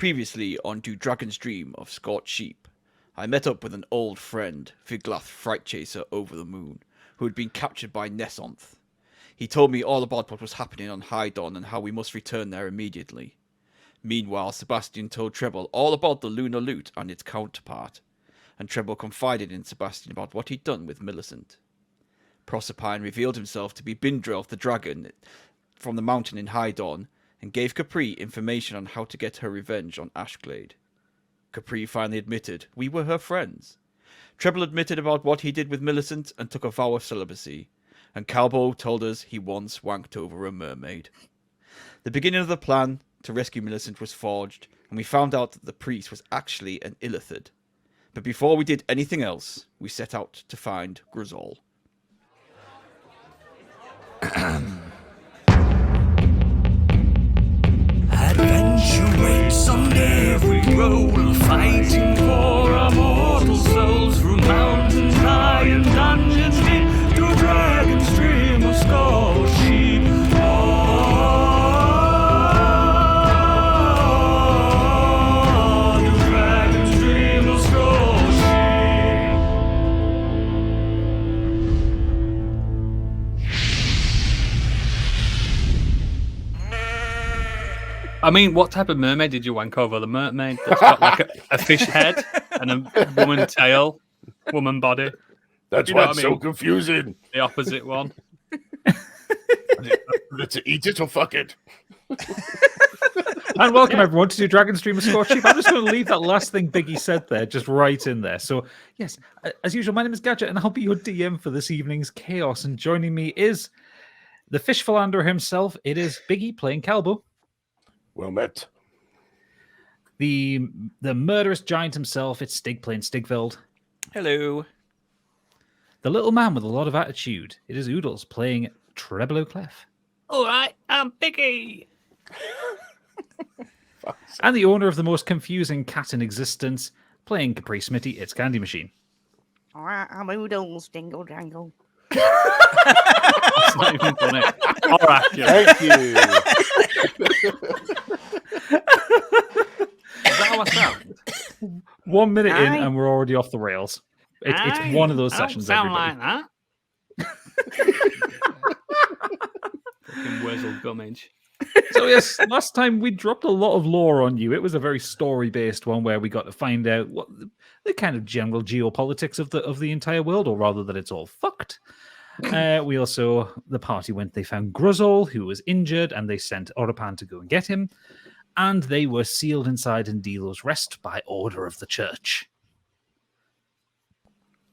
Previously on To Dragon's Dream of Scorched Sheep, I met up with an old friend, Viglath Frightchaser over the Moon, who had been captured by Nesonth. He told me all about what was happening on High Dawn and how we must return there immediately. Meanwhile, Sebastian told Treble all about the lunar loot and its counterpart, and Treble confided in Sebastian about what he'd done with Millicent. Proserpine revealed himself to be Bindrelf the dragon from the mountain in High Dawn, and gave Capri information on how to get her revenge on Ashglade. Capri finally admitted we were her friends. Treble admitted about what he did with Millicent and took a vow of celibacy, and Calbo told us he once wanked over a mermaid. The beginning of the plan to rescue Millicent was forged, and we found out that the priest was actually an Illithid. But before we did anything else, we set out to find Gruzol. Adventure waits on every roll, fighting for our mortal souls through mountains high and dungeons deep, to Dragon's Dream of Scorched Sheep. To Dragon's Dream of Scorched I mean, what type of mermaid did you wank over? The mermaid that's got like a fish head and a woman tail, woman body. That's You know why what it's I mean? so confusing. The opposite one. Let's eat it or fuck it. And welcome everyone to Dragon's Dream of Scorched Sheep. I'm just going to leave that last thing Biggie said there just right in there. So, yes, as usual, my name is Gadget, and I'll be your DM for this evening's chaos. And joining me is the fish philanderer himself. It is Biggie playing Calbo. Well met. The murderous giant himself. It's Stig playing Stigveld. Hello. The little man with a lot of attitude. It is Oodles playing Treble O'Clef. All right, I'm Biggie. And the owner of the most confusing cat in existence, playing Capri Smitty. It's Candy Machine. All right, I'm Oodles, dingle jangle. It's not even funny. All right, Thank you. Is that how I sound? 1 minute in, Aye. and we're already off the rails. It's one of those I don't sessions. sound Everybody. like that. Fucking Wurzel Gummidge. So yes, last time we dropped a lot of lore on you. It was a very story-based one where we got to find out what the kind of general geopolitics of the entire world, or rather that it's all fucked. We also, the party went, they found Gruzol, who was injured, and they sent Orapan to go and get him. And they were sealed inside in Delo's Rest by order of the church.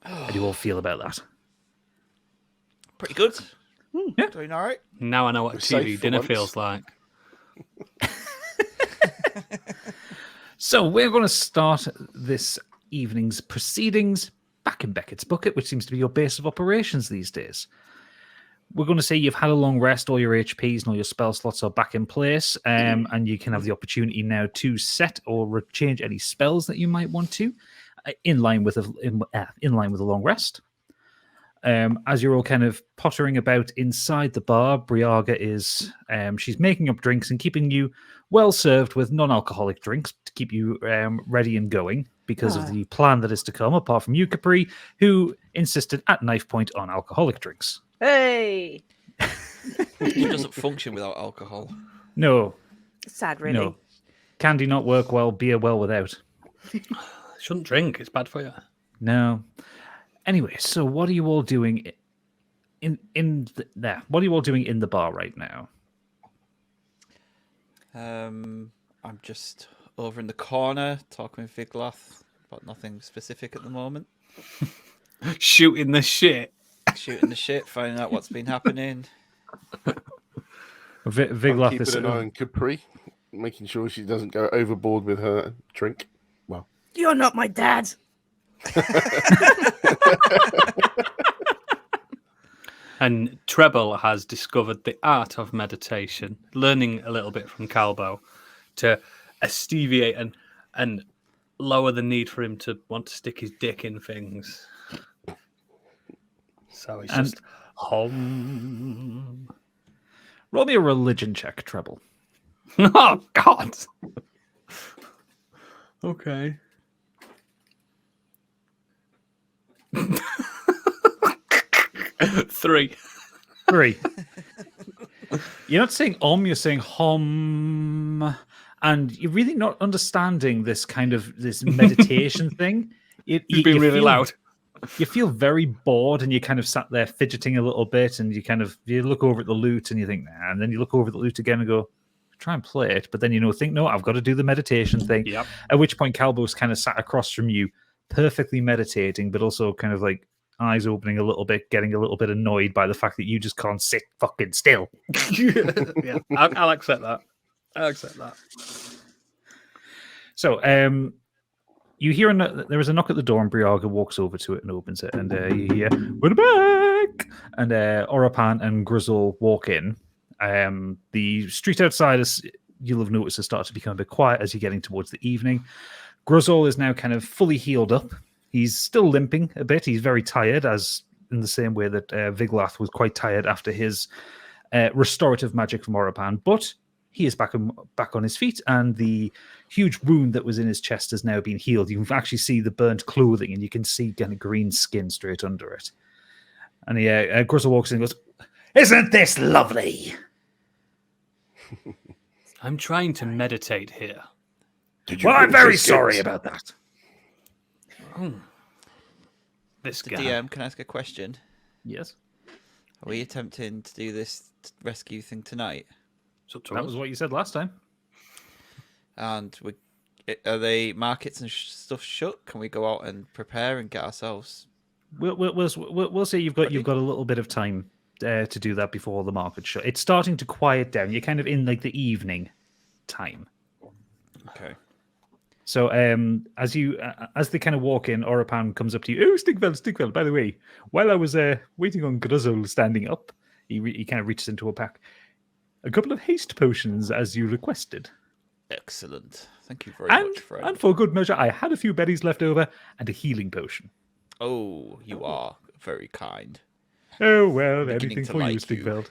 How do you all feel about that? Pretty good. Yeah. Doing all right. Now I know what We're TV safe for dinner once. feels like. So we're going to start this evening's proceedings back in Beckett's Bucket, which seems to be your base of operations these days. We're going to say you've had a long rest, all your HPs and all your spell slots are back in place, and you can have the opportunity now to set or change any spells that you might want to, in line with a long rest. As you're all kind of pottering about inside the bar, Briaga is she's making up drinks and keeping you well served with non-alcoholic drinks to keep you ready and going because of the plan that is to come, apart from you, Capri, who insisted at knife point on alcoholic drinks. Hey, It doesn't function without alcohol. No, sad, really. no. Candy not work well, beer well without. Shouldn't drink, it's bad for you. No. Anyway, so what are you all doing there? What are you all doing in the bar right now? I'm just over in the corner talking with Viglath about nothing specific at the moment. Shooting the shit. Shooting the shit, finding out what's been happening. Viglath Keeping is an eye on Capri, making sure she doesn't go overboard with her drink. Well, You're not my dad. And Treble has discovered the art of meditation, learning a little bit from Calbo to alleviate and lower the need for him to want to stick his dick in things. So he's just home. Roll me a religion check, Treble. Oh God! Okay. Three. 3. You're not saying you're saying hom, and you're really not understanding this kind of this meditation thing. You've been really loud. You feel very bored, and you kind of sat there fidgeting a little bit, and you look over at the lute, and you think, nah, and then you look over at the lute again and go, try and play it, but then think, no, I've got to do the meditation thing. Yep. At which point, Calbo's kind of sat across from you, perfectly meditating, but also kind of like eyes opening a little bit, getting a little bit annoyed by the fact that you just can't sit fucking still. Yeah, I'll accept that. I'll accept that. So, you hear there is a knock at the door, and Briaga walks over to it and opens it, and you hear, "We're back!" And Orapan and Grizzle walk in. The street outside, as you'll have noticed, has started to become a bit quiet as you're getting towards the evening. Grizzle is now kind of fully healed up. He's still limping a bit. He's very tired, as in the same way that Viglath was quite tired after his restorative magic from Orapan, but he is back on his feet, and the huge wound that was in his chest has now been healed. You can actually see the burnt clothing, and you can see kind of green skin straight under it. And Grizzle walks in and goes, "Isn't this lovely?" I'm trying to meditate here. Well, I'm very sorry about that. Oh. This The guy. DM, can I ask a question? Yes. Are we attempting to do this rescue thing tonight? It's up to That us. was what you said last time. And are they markets and stuff shut? Can we go out and prepare and get ourselves? We'll say you've got a little bit of time to do that before the market shut. It's starting to quiet down. You're kind of in like the evening time. Okay. So as they kind of walk in, Orapan comes up to you. "Oh, Stigveld, by the way, while I was waiting on Grizzle standing up, he kind of reaches into a pack. A couple of haste potions, as you requested. Excellent. Thank you very much, friend. And for good measure, I had a few berries left over and a healing potion." Oh, you are very kind. "Oh, well, Beginning anything to for you, like you. Stigveld."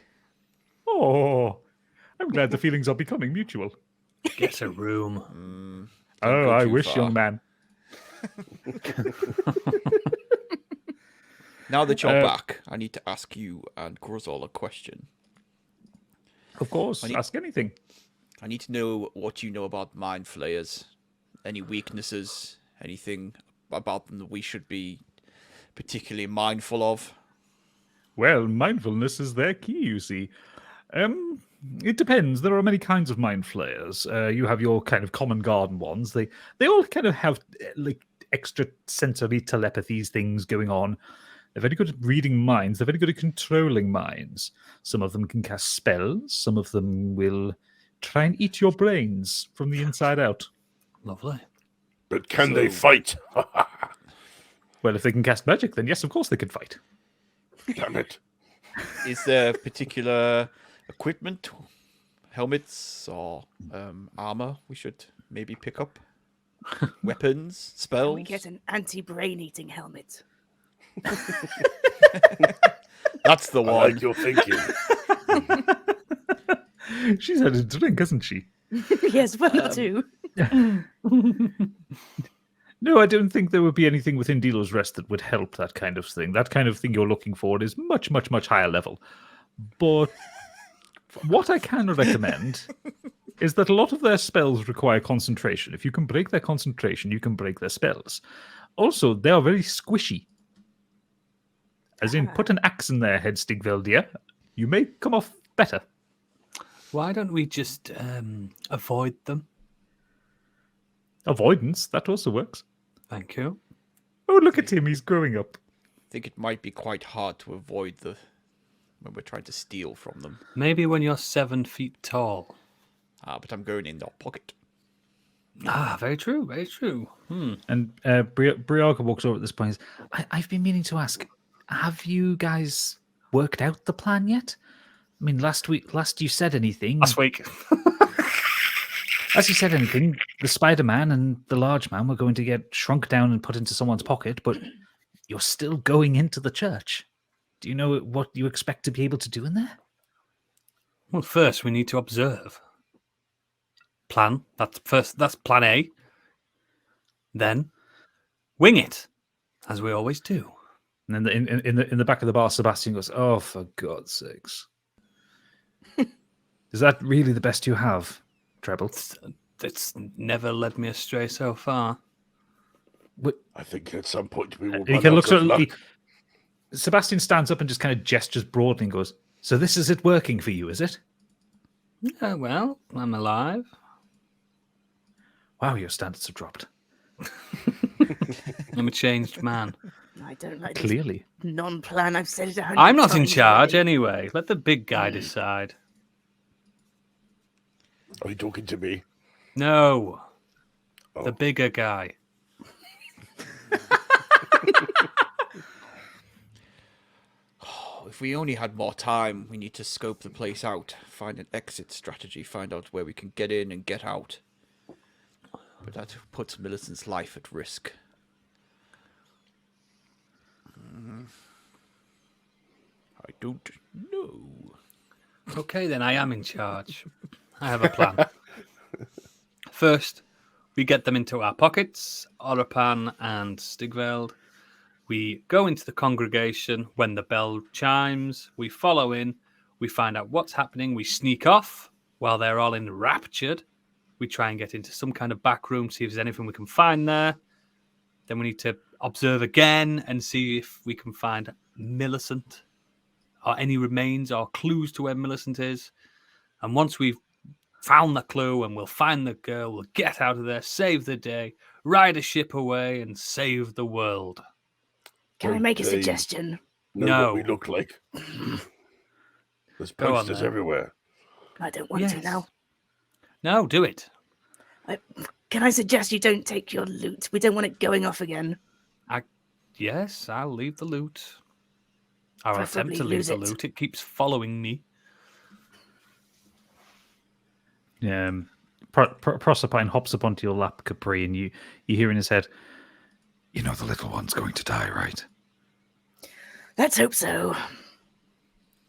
"Oh, I'm glad the feelings are becoming mutual." Get a room. Don't "Oh, go I too wish, far. young man." Now that you're back, I need to ask you and Grizzle a question. Of course, ask anything. I need to know what you know about mind flayers. Any weaknesses, anything about them that we should be particularly mindful of? Well, mindfulness is their key, you see. It depends. There are many kinds of mind flayers. You have your kind of common garden ones. They all kind of have like extra sensory telepathies things going on. They're very good at reading minds. They're very good at controlling minds. Some of them can cast spells. Some of them will try and eat your brains from the inside out. Lovely. But can they fight? Well, if they can cast magic, then yes, of course they can fight. Damn it. Is there particular equipment, helmets, or armor we should maybe pick up? Weapons, spells? We get an anti-brain eating helmet. That's the I one. like your thinking. She's had a drink, hasn't she? Yes, well, too. No, I don't think there would be anything within Dealer's Rest that would help that kind of thing. That kind of thing you're looking for is much, much, much higher level. But what I can recommend is that a lot of their spells require concentration. If you can break their concentration, you can break their spells. Also, they are very squishy. As in, put an axe in their head, Stigveldia. You may come off better. Why don't we just avoid them? Avoidance, that also works. Thank you. Oh, look at him, he's growing up. I think it might be quite hard to avoid when we're trying to steal from them. Maybe when you're 7 feet tall. But I'm going in their pocket. Ah, very true, very true. And Briaga walks over at this point and says, I've been meaning to ask, have you guys worked out the plan yet? I mean, last you said anything. Last week. As you said anything, the Spider-Man and the Large Man were going to get shrunk down and put into someone's pocket, but you're still going into the church. Do you know what you expect to be able to do in there? Well, first we need to observe. Plan. That's plan A. Then wing it, as we always do. And then in the back of the bar, Sebastian goes, "Oh, for God's sakes! Is that really the best you have, Treble?" It's never led me astray so far. I think at some point we will And he run kind of out looks of at luck. Sebastian stands up and just kind of gestures broadly and goes, "So this is it working for you, is it?" Yeah, well, I'm alive. Wow, your standards have dropped. I'm a changed man. I don't like this Clearly. non-plan. I've said it 100 I'm not in times charge already. anyway. Let the big guy decide. Are you talking to me? No, Oh. the bigger guy. If we only had more time, we need to scope the place out, find an exit strategy, find out where we can get in and get out. But that puts Millicent's life at risk. I don't know. Okay, then I am in charge. I have a plan. First, we get them into our pockets, Orapan and Stigveld. We go into the congregation when the bell chimes. We follow in. We find out what's happening. We sneak off while they're all enraptured. We try and get into some kind of back room, see if there's anything we can find there. Then we need to observe again and see if we can find Millicent or any remains or clues to where Millicent is. And once we've found the clue and we'll find the girl, we'll get out of there, save the day, ride a ship away and save the world. Can I Won't make a they suggestion? know No. what we look like? There's Go on, posters then. everywhere. I don't want to Yes. now. No, do it. Can I suggest you don't take your loot? We don't want it going off again. Yes, I'll leave the loot. I'll attempt Preferably to leave lose the it. loot. It keeps following me. Proserpine hops up onto your lap, Capri, and you hear in his head, "You know the little one's going to die, right? Let's hope so.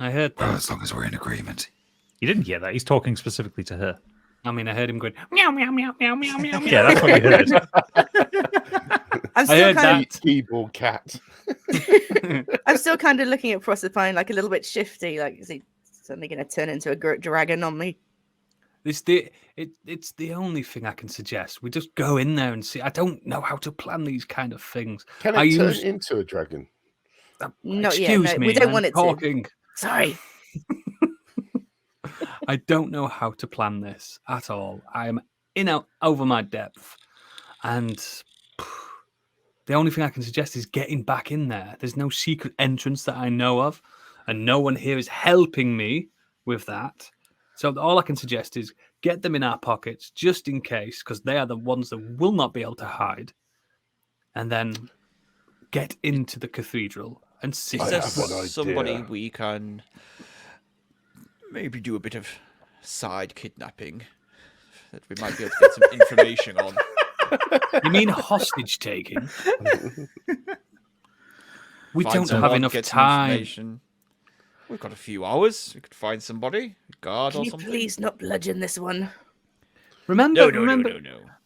I heard that. as long as we're in agreement." You didn't hear that. He's talking specifically to her. I mean, I heard him going, meow, meow, meow, meow, meow, meow, meow. Yeah, that's what you heard. I'm I still heard kind that. Keyboard cat. I'm still kind of looking at Proserpine like a little bit shifty. Like, is he suddenly going to turn into a dragon on me? It's the only thing I can suggest. We just go in there and see. I don't know how to plan these kind of things. Can I it turn use- into a dragon? Not yet. Excuse No, me, we don't I'm want it talking. to. Sorry. I don't know how to plan this at all. I am over my depth, and the only thing I can suggest is getting back in there. There's no secret entrance that I know of, and no one here is helping me with that. So all I can suggest is get them in our pockets just in case, because they are the ones that will not be able to hide, and then get into the cathedral and see. Is I there have an idea. somebody we can maybe do a bit of side kidnapping that we might be able to get some information on? You mean hostage taking? We Find don't have someone, enough get some time. information. We've got a few hours. We could find somebody, a guard Can or you something. please not bludgeon this one?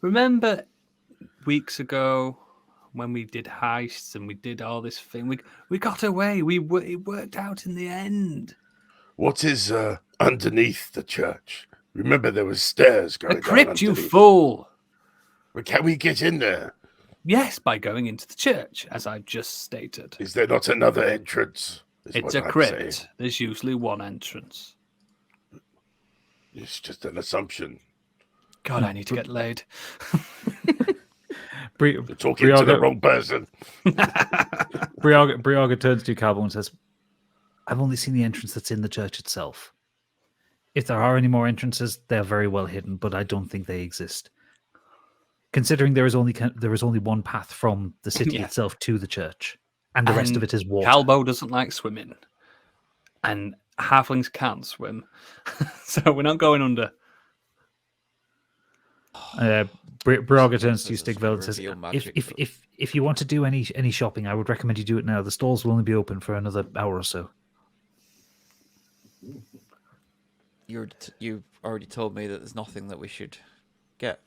Remember weeks ago when we did heists and we did all this thing. We got away. It worked out in the end. What is underneath the church? Remember, there was stairs A going down crypt, you underneath. fool. But can we get in there? Yes, by going into the church, as I've just stated. Is there not another entrance? Is It's what a I'm crypt. saying. There's usually one entrance. It's just an assumption. God, I need to get laid. You're talking to the wrong person. Briaga turns to Calvo and says, "I've only seen the entrance that's in the church itself. If there are any more entrances, they're very well hidden, but I don't think they exist. Considering there is only one path from the city Yeah. itself to the church, and the rest of And it is water." Calbo doesn't like swimming, and halflings can't swim, so we're not going under. Briaga turns to you, This is Stigveld, and says, reveal magic, but- if you want to do any shopping, I would recommend you do it now. The stalls will only be open for another hour or so." You already told me that there's nothing that we should get.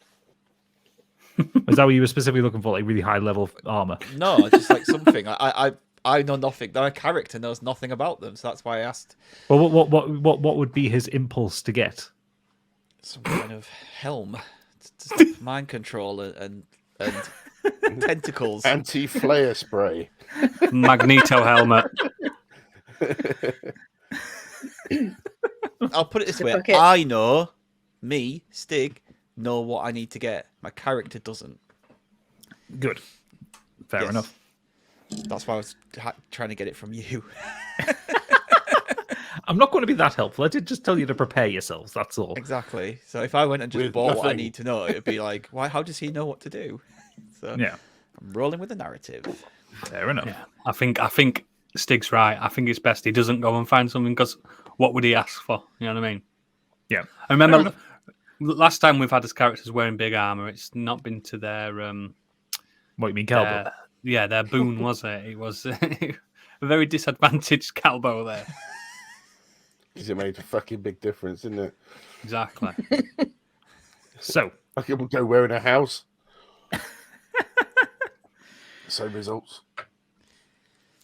Is that what you were specifically looking for? Like really high level armor? No, just like something. I know nothing. My character knows nothing about them, so that's why I asked. Well, what would be his impulse to get? Some kind of helm, just mind control and tentacles. Anti-flare spray. Magneto helmet. I'll put it this way: bucket. I know, me, Stig, know what I need to get. My character doesn't. Good. Fair Yes. enough. That's why I was trying to get it from you. I'm not going to be that helpful. I did just tell you to prepare yourselves. That's all. Exactly. So if I went and just With bought what I nothing. need to know, it'd be like, why? How does he know what to do? So Yeah. I'm rolling with the narrative. Fair enough. Yeah, I think Stig's right. I think it's best he doesn't go and find something because what would he ask for? You know what I mean? Yeah. I remember last time we've had his characters wearing big armor. It's not been to their What you mean, Calbo? their boon, was it? It was a very disadvantaged Calbo there. Because it made a fucking big difference, didn't it? Exactly. So, I could go wearing a house. Same results.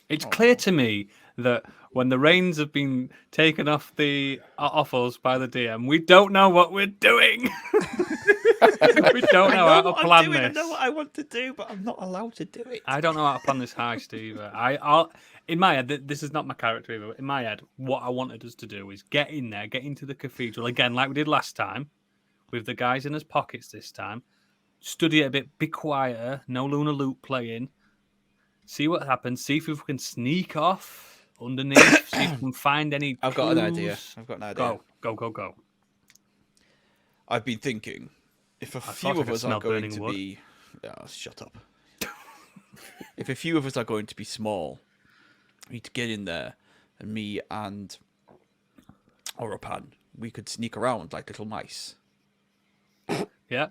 It's clear to me that when the reins have been taken off us by the DM, we don't know what we're doing. We don't know how to plan this. I know what I want to do, but I'm not allowed to do it. I don't know how to plan this heist either. I'll in my head, this is not my character either. But in my head, what I wanted us to do is get in there, get into the cathedral again, like we did last time, with the guys in his pockets this time. Study it a bit, be quieter, no Luna Loop playing. See what happens. See if we can sneak off underneath. See if we can find any. I've got an idea. clues. I've got an idea. Go. I've been thinking, if a thought few I of could us are smell going burning to wood. be, shut up. If a few of us are going to be small, we need to get in there, and me and Oropan, we could sneak around like little mice. Yeah.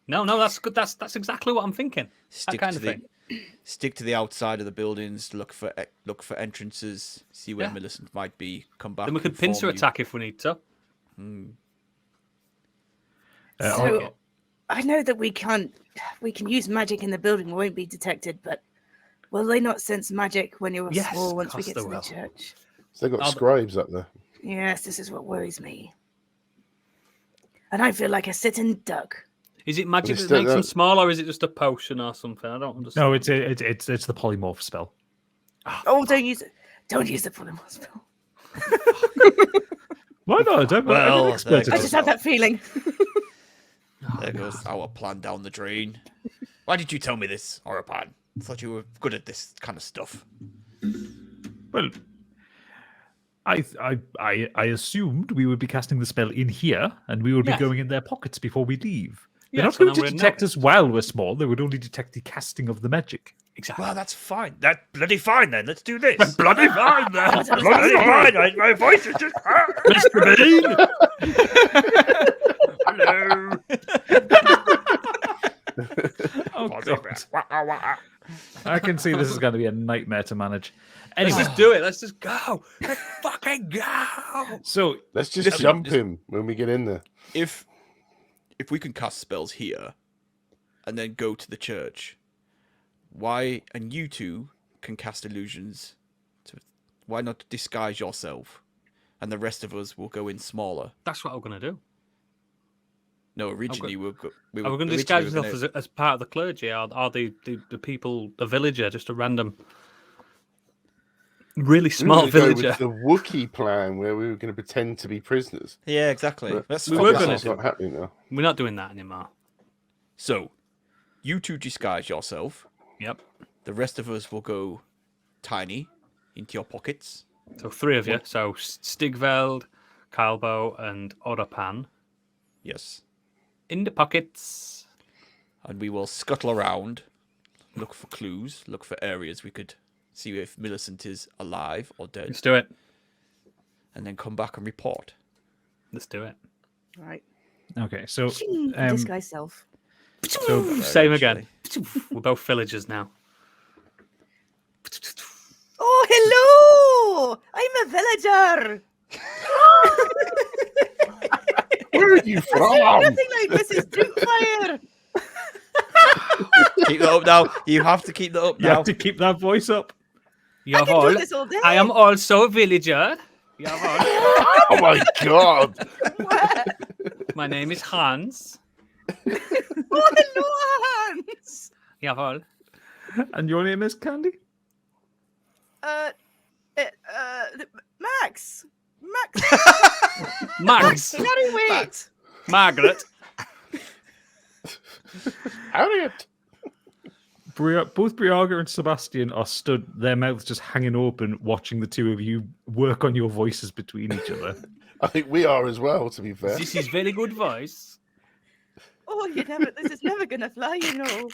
No, that's good. That's exactly what I'm thinking. Stick kind to of the thing. stick to the outside of the buildings. Look for entrances. See where Yeah. Millicent might be. Come back. Then we could inform pincer you. attack if we need to. So I know that we can use magic in the building. We won't be detected, but will they not sense magic when you're Yes, small of once we course get they to the will. church? So they've got Oh, scribes up there. Yes, this is what worries me. And I feel like a sitting duck. Is it magic But that it's makes them still- small, or is it just a potion or something? I don't understand. no, it's the polymorph spell. Oh, don't use it. Don't use the polymorph spell. Why not? I'm Well, an expert there I at just it. had that feeling. There goes our plan down the drain. Why did you tell me this, Oropan? I thought you were good at this kind of stuff. Well, I assumed we would be casting the spell in here, and we would Yes. be going in their pockets before we leave. They're Yes, not going and to then we're detect not- us while we're small. They would only detect the casting of the magic. Exactly. Well, that's fine. That's bloody fine then. Let's do this. Bloody fine, then. bloody fine. My voice is just. Mr. Bean! Hello. Oh, God. I can see this is going to be a nightmare to manage. Let's Anyway, just do it. Let's just go. Let's fucking go. so Let's just Listen, jump just- him when we get in there. If we can cast spells here, and then go to the church, why? And you two can cast illusions. Why not disguise yourself, and the rest of us will go in smaller? That's what I'm going to do. No, originally we'll go. Are we going to disguise ourselves as part of the clergy? Or the people, the villager, just a random, really small We were gonna go villager? with the Wookiee plan where we were going to pretend to be prisoners. Yeah, exactly. But That's We I were guess gonna that's do not happening now. We're not doing that anymore. So, you two disguise yourself. Yep. The rest of us will go tiny into your pockets. So 3 of you. So Stigveld, Calbo, and Oropan Yes. in the pockets. And we will scuttle around, look for clues, look for areas we could see if Millicent is alive or dead, Let's do it. and then come back and report. Let's do it. Right. okay, so Disguise self. so Same again. We're both villagers now. Oh, hello! I'm a villager. Where are you from? Nothing like Mrs. Doubtfire. Keep that up now. You have to keep that up You now. have to keep that voice up. I can do Jawohl. this all day. I am also a villager. Jawohl. Oh my god! Where? My name is Hans. Oh, hello, Hans. Jawohl. And your name is Candy? Max. Max. Gary, wait. Margaret. Harriet! Both Briaga and Sebastian are stood, their mouths just hanging open, watching the two of you work on your voices between each other. I think we are as well, to be fair. This is very good voice. Oh, this is never gonna fly, you know.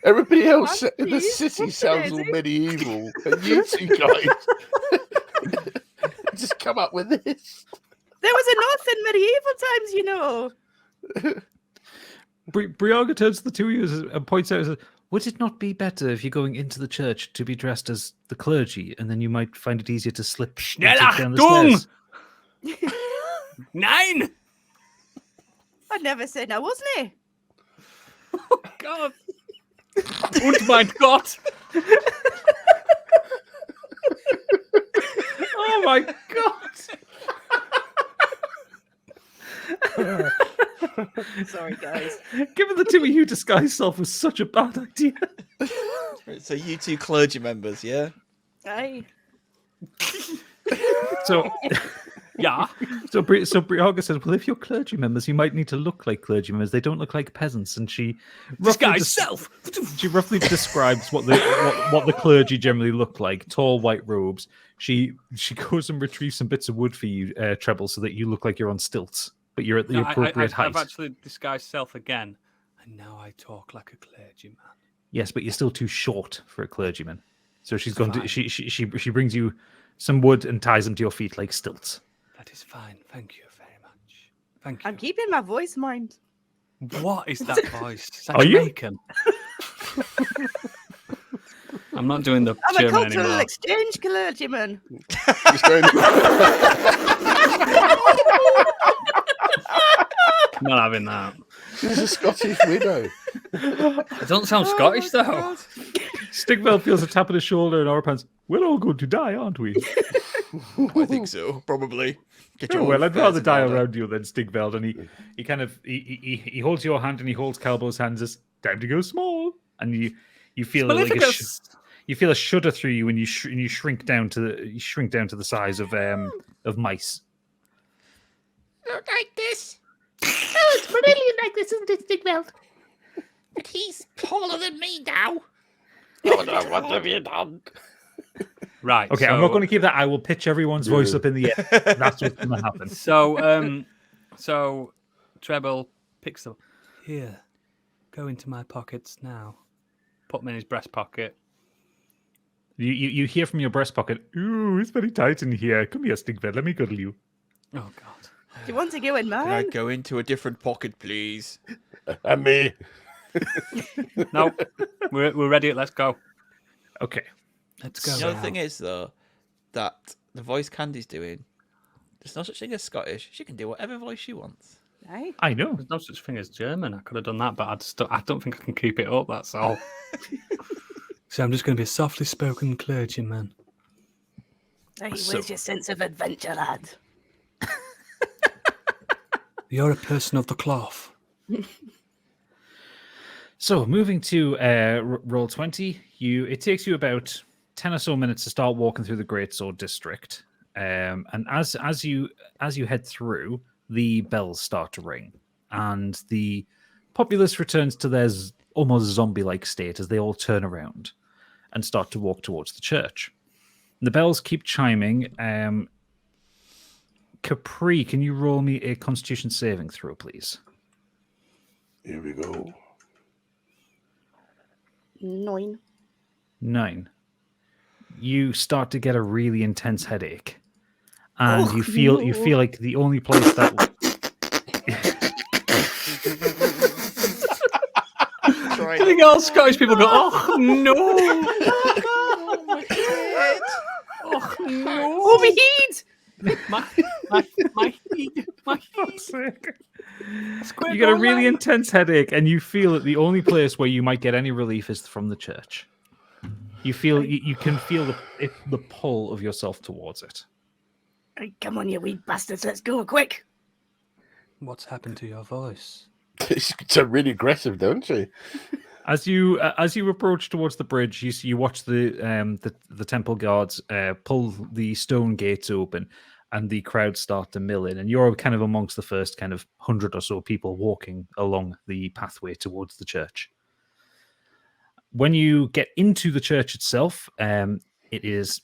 Everybody else in the Please, city what's sounds all amazing? medieval. And you two guys just come up with this. There was a north in medieval times, you know. Briaga turns to the two of you and points out and says, would it not be better if you're going into the church to be dressed as the clergy, and then you might find it easier to slip and take down the Schnellachtung! stairs? Nein! I'd never say no, wasn't he? Oh God. Und mein Gott. Oh my god! Sorry, guys. Given the two of you disguise self was such a bad idea. So you two clergy members, yeah? Aye. So Ja. So Briaga says, well, if you're clergy members, you might need to look like clergy members. They don't look like peasants. And she Disguise self. She roughly describes what the clergy generally look like: tall white robes. She goes and retrieves some bits of wood for you, Treble, so that you look like you're on stilts, but you're at the appropriate height. I've actually disguised self again, and now I talk like a clergyman. Yes, but you're still too short for a clergyman. So she's It's gone to fine. she brings you some wood and ties them to your feet like stilts. That is fine. Thank you very much. Thank you. I'm keeping my voice, mind. What is that voice? Is that Are you? Jamaican? I'm not doing the I'm a German cultural anymore. exchange clergyman. Just going, Not having that. she's a Scottish widow. It doesn't sound Scottish though. Stigveld feels a tap on his shoulder and Orpan's, we're all going to die, aren't we? I think so, probably. Get your Oh, well, own I'd rather affairs in die order. around you than Stigveld. And he kind of he holds your hand and he holds Calbo's hands as time to go small. And you feel like you feel a shudder through you, and you shrink down to the size of mice. Look like this. Oh, it's brilliant like this, isn't it, Stigveld? But he's taller than me now. Oh no, what have you done? Right. Okay, I'm not going to keep that. I will pitch everyone's voice up in the air. That's what's going to happen. So Treble picks up. Here, go into my pockets now. Put them in his breast pocket. You hear from your breast pocket, ooh, it's very tight in here. Come here, Stigveld. Let me cuddle you. Oh God. Do you want to go in Can I mine? go into a different pocket, please? And me. No, we're ready. Let's go. Okay. Let's go. You know, the now. thing is, though, that the voice Candy's doing, there's no such thing as Scottish. She can do whatever voice she wants. Aye. I know. There's no such thing as German. I could have done that, but I don't think I can keep it up. That's all. So I'm just going to be a softly spoken clergyman. Aye, So- where's your sense of adventure, lad? You're a person of the cloth. So moving to roll 20, it takes you about 10 or so minutes to start walking through the Greatsword District. And as you head through, the bells start to ring, and the populace returns to their almost zombie-like state as they all turn around and start to walk towards the church. The bells keep chiming. Capri, can you roll me a Constitution saving throw, please? Here we go. 9. 9. You start to get a really intense headache, and Oh, you feel no. like the only place that I think all Scottish people go, oh no, Oh, my God. oh no, Oh, me heat! my heat, my heat. You get a really intense headache, and you feel that the only place where you might get any relief is from the church. You feel you can feel the pull of yourself towards it. Hey, come on, you wee bastards, let's go quick. What's happened to your voice? She's so really aggressive, don't she? As you approach towards the bridge, you watch the temple guards pull the stone gates open, and the crowd start to mill in. And you're kind of amongst the first kind of 100 or so people walking along the pathway towards the church. When you get into the church itself, it is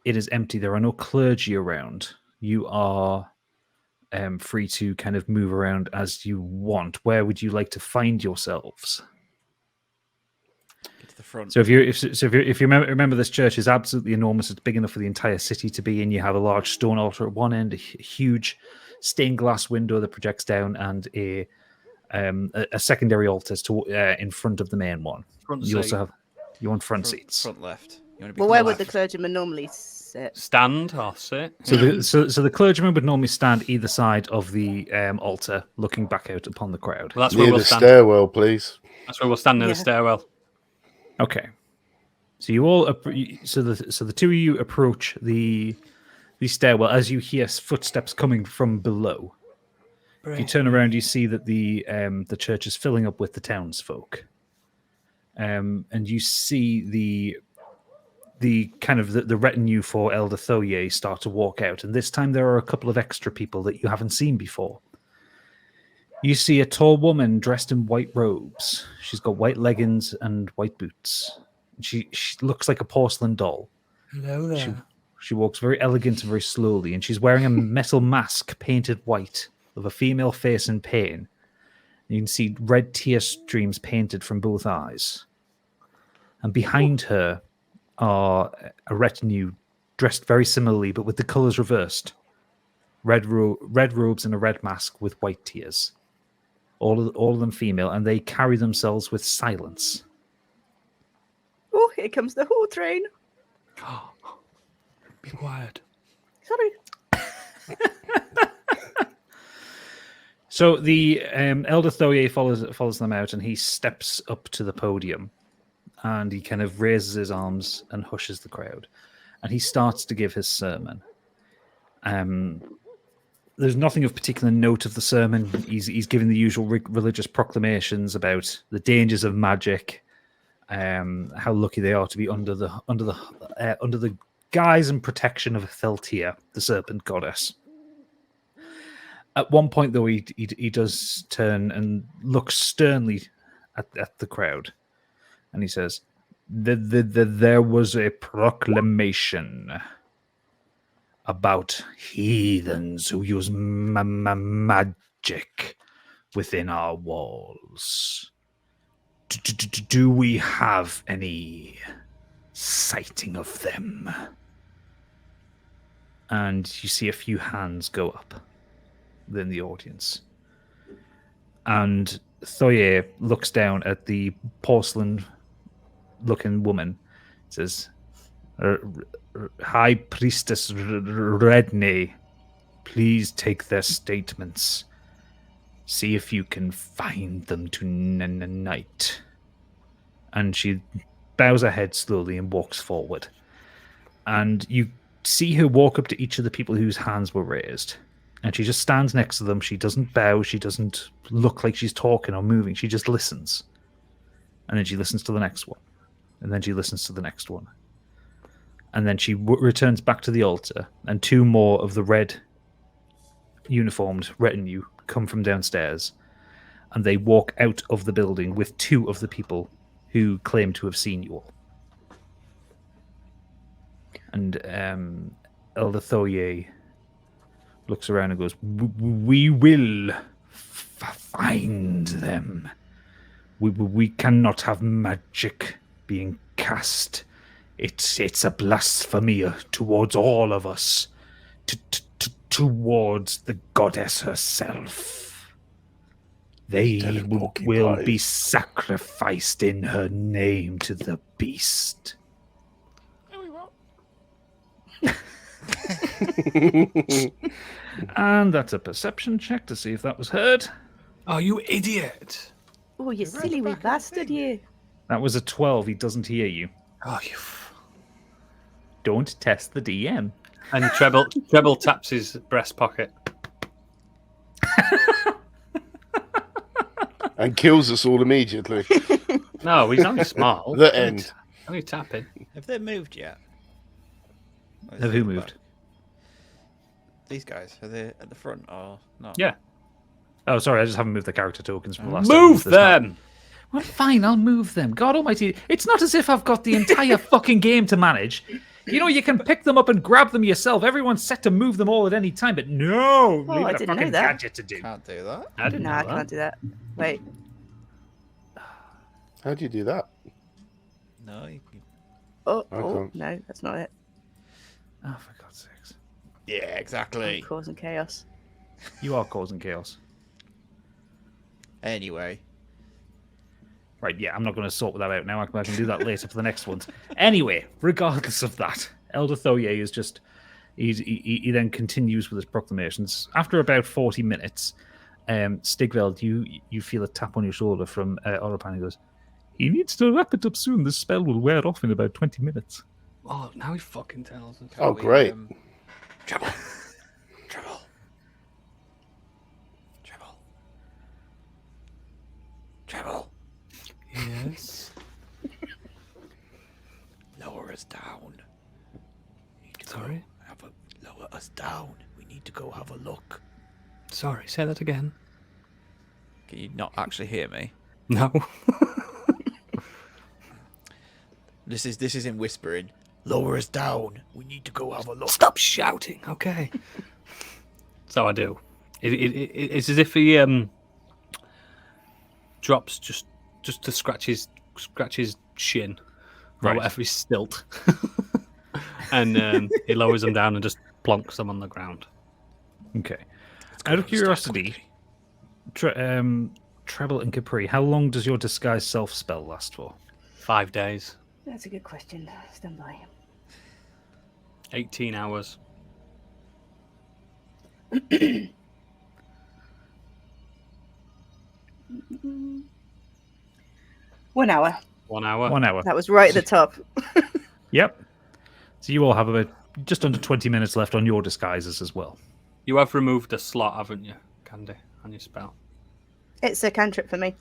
empty. There are no clergy around. You are free to kind of move around as you want. Where would you like to find yourselves? Get to the front. So if you remember, this church is absolutely enormous. It's big enough for the entire city to be in. You have a large stone altar at one end, a huge stained glass window that projects down, and a secondary altar in front of the main one. You also have front seats. Front left. Well, where would the clergyman normally sit? Stand or sit? So the clergyman would normally stand either side of the altar, looking back out upon the crowd. Well, that's where Near we'll the stand. stairwell, please. That's where we'll stand near the stairwell. Okay. So you all so the two of you approach the stairwell as you hear footsteps coming from below. If you turn around, you see that the church is filling up with the townsfolk. And you see the kind of the retinue for Elder Theltea start to walk out, and this time there are a couple of extra people that you haven't seen before. You see a tall woman dressed in white robes. She's got white leggings and white boots. She looks like a porcelain doll. Hello there. She walks very elegant and very slowly, and she's wearing a metal mask painted white of a female face in pain. You can see red tear streams painted from both eyes. And behind her are a retinue dressed very similarly, but with the colours reversed. Red robes and a red mask with white tears. All of them female, and they carry themselves with silence. Oh, here comes the whole train. Be quiet. Sorry. So the Elder Theltea follows them out, and he steps up to the podium, and he kind of raises his arms and hushes the crowd, and he starts to give his sermon. There's nothing of particular note of the sermon. He's giving the usual religious proclamations about the dangers of magic, how lucky they are to be under the guise and protection of Theltea, the serpent goddess. At one point, though, he does turn and look sternly at the crowd, and he says, "There was a proclamation about heathens who use magic within our walls. Do we have any sighting of them?" And you see a few hands go up in the audience. And Theltea looks down at the porcelain-looking woman. Says, "High Priestess Redney, please take their statements. See if you can find them tonight." And she bows her head slowly and walks forward. And you see her walk up to each of the people whose hands were raised. And she just stands next to them. She doesn't bow. She doesn't look like she's talking or moving. She just listens. And then she listens to the next one. And then she listens to the next one. And then she returns back to the altar. And two more of the red uniformed retinue come from downstairs. And they walk out of the building with two of the people who claim to have seen you all. And Elder Theltea looks around and goes, "We will find them. We cannot have magic being cast. It's a blasphemy towards all of us, towards the goddess herself. They will be sacrificed in her name to the beast." And that's a perception check to see if that was heard. Oh, you idiot! Oh, you silly wee bastard, you. That was a 12. He doesn't hear you. Oh, you. Don't test the DM. And Treble taps his breast pocket. And kills us all immediately. No, he's only small. The end. Only tapping. Have they moved yet? Or is Have it who back? moved? These guys, are they at the front or not? Yeah. Oh, sorry, I just haven't moved the character tokens from the last time. Move There's not- them. Well, fine, I'll move them. God almighty. It's not as if I've got the entire fucking game to manage. You know, you can pick them up and grab them yourself. Everyone's set to move them all at any time, but no! Oh, leave I it a didn't know fucking that. gadget to do. Can't do that. I didn't No, know I that. can't do that. Wait. How do you do that? No, Oh, I oh can't. no, that's not it. Oh, for God's sakes. yeah, exactly. Causing chaos. You are causing chaos. Anyway, Right, yeah, I'm not going to sort that out now. I can do that later for the next ones. Anyway, regardless of that, Elder Theltea is just... He then continues with his proclamations. After about 40 minutes, Stigveld, you feel a tap on your shoulder from Oropan. He goes, he needs to wrap it up soon. This spell will wear off in about 20 minutes. Oh, now he fucking tells us. Oh, great. Treble. Treble. Treble. Treble. Yes. Lower us down. Need to go Sorry? lower us down. We need to go have a look. Sorry, say that again. Can you not actually hear me? No. This is in whispering. Lower us down. We need to go have a look. Stop shouting. Okay. So I do. It's as if he drops just to scratch his shin, or Right. whatever his stilt, and he lowers them down and just plonks them on the ground. Okay. Out of curiosity, Treble and Capri, how long does your disguise self spell last for? 5 days, That's a good question. Stand by. 18 hours. 1 hour. 1 hour. 1 hour. That was right at the top. Yep. So you all have about just under 20 minutes left on your disguises as well. You have removed a slot, haven't you, Candy, on your spell? It's a cantrip for me.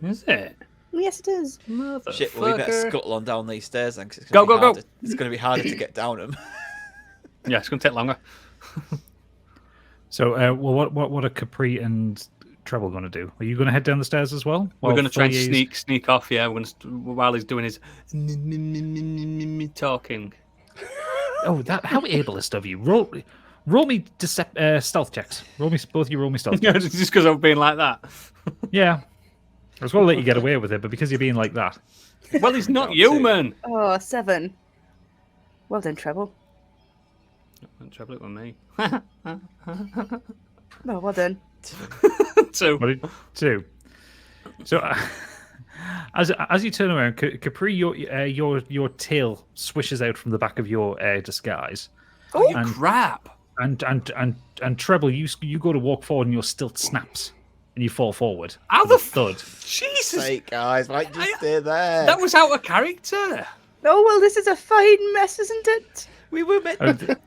Is it? Yes, it is. Shit, well, we better Motherfucker. scuttle on down these stairs then. 'Cause it's Go, gonna be go, go. harder- It's going to be harder to get down them. Yeah, it's going to take longer. So, what are Capri and Treble going to do? Are you going to head down the stairs as well? We're going to try and Thelia's- sneak off. Yeah, we're going to while he's doing his talking. Oh, how ableist of you! Roll me stealth checks. Both of you roll me stealth Yeah, checks. just because I'm being like that. Yeah, I was going to let you get away with it, but because you're being like that, Well, he's not human. Oh, 7. Well done, Treble. Don't trouble it with me. Oh, well done. 2. what did 2? So, as you turn around, Capri, your tail swishes out from the back of your disguise, Oh, you And- crap. and Treble, you go to walk forward, and your stilt snaps, and you fall forward. How with the a thud? Jesus. Sake, guys, why don't you stay there? That was out of character. Oh, well, this is a fine mess, isn't it? We were meant. That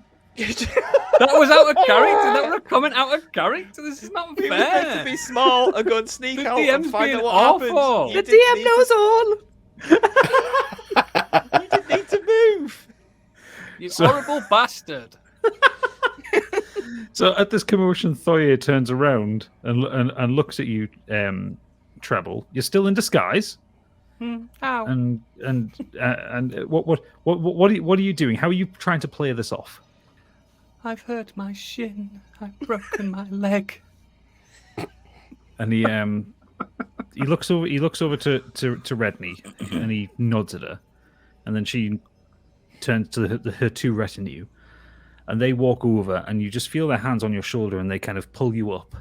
was out of character. That was a comment out of character. This is not We were meant to fair. be small and go and sneak The out and DM's find being out what awful. happened. The DM knows all. You didn't need to move. You horrible bastard. So at this commotion, Thoye turns around and looks at you, Treble. You're still in disguise, Ow. and what are you doing? How are you trying to play this off? I've hurt my shin. I've broken my leg. And he looks over to Redney, and he nods at her, and then she turns to her two retinue, and they walk over, and you just feel their hands on your shoulder, and they kind of pull you up,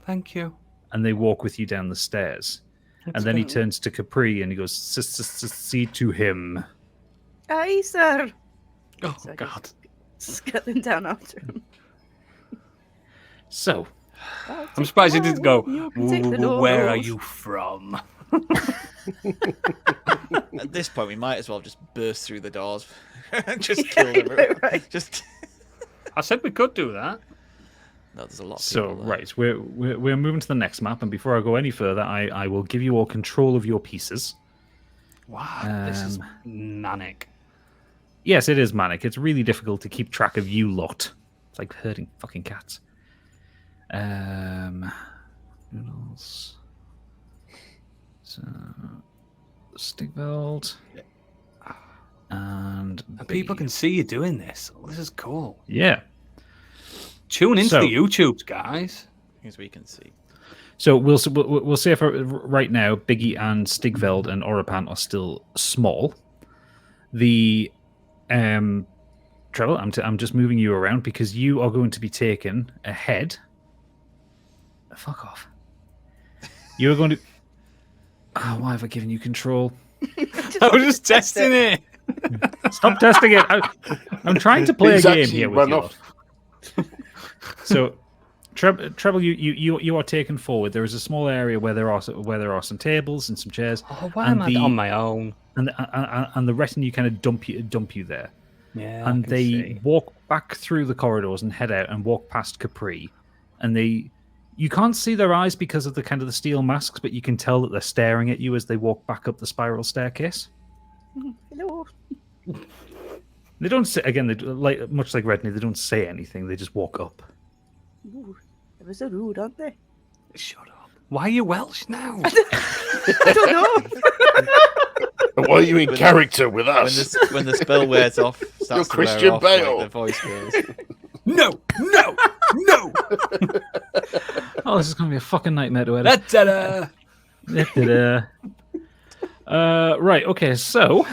Thank you. and they walk with you down the stairs. And then he turns to Capri, and he goes, "See to him." Aye, sir. Oh, So I God. Scuttling down after him. So, I'm surprised he didn't go, You can take the where are doors." you from? At this point, we might as well just burst through the doors and just kill them. Right. Just I said we could do that. no, there's a lot. Of So people there. right, we're moving to the next map, and before I go any further, I will give you all control of your pieces. Wow, this is manic. Yes, it is manic. It's really difficult to keep track of you lot. It's like herding fucking cats. Noodles. So, Stigveld. And People can see you doing this. Oh, this is cool. Yeah. Tune into So- the YouTubes, guys. As we can see. So we'll say for right now, Biggie and Stigveld and Orapan are still small. The Treble, I'm just moving you around because you are going to be taken ahead. Fuck off. You're going to. Oh, why have I given you control? I was just testing it. Stop testing it. I'm trying to play He's a game actually here with run you. off. So, Treble, you are taken forward. There is a small area where there are some tables and some chairs. Oh, why And am I on my own? and the retinue kind of dump you there. Yeah, And I can they see. walk back through the corridors and head out and walk past Capri. And you can't see their eyes because of the steel masks, but you can tell that they're staring at you as they walk back up the spiral staircase. Hello. They don't say, again, much like Redney, they don't say anything. They just walk up. Ooh, they were so rude, aren't they? Shut up. Why are you Welsh now? I don't know. And why are you in character with When us? when the spell wears off, starts to wear Christian off, Bale. Like, the voice goes. No, no, no. Oh, this is going to be a fucking nightmare to edit. Da-da-da. Right, okay, so...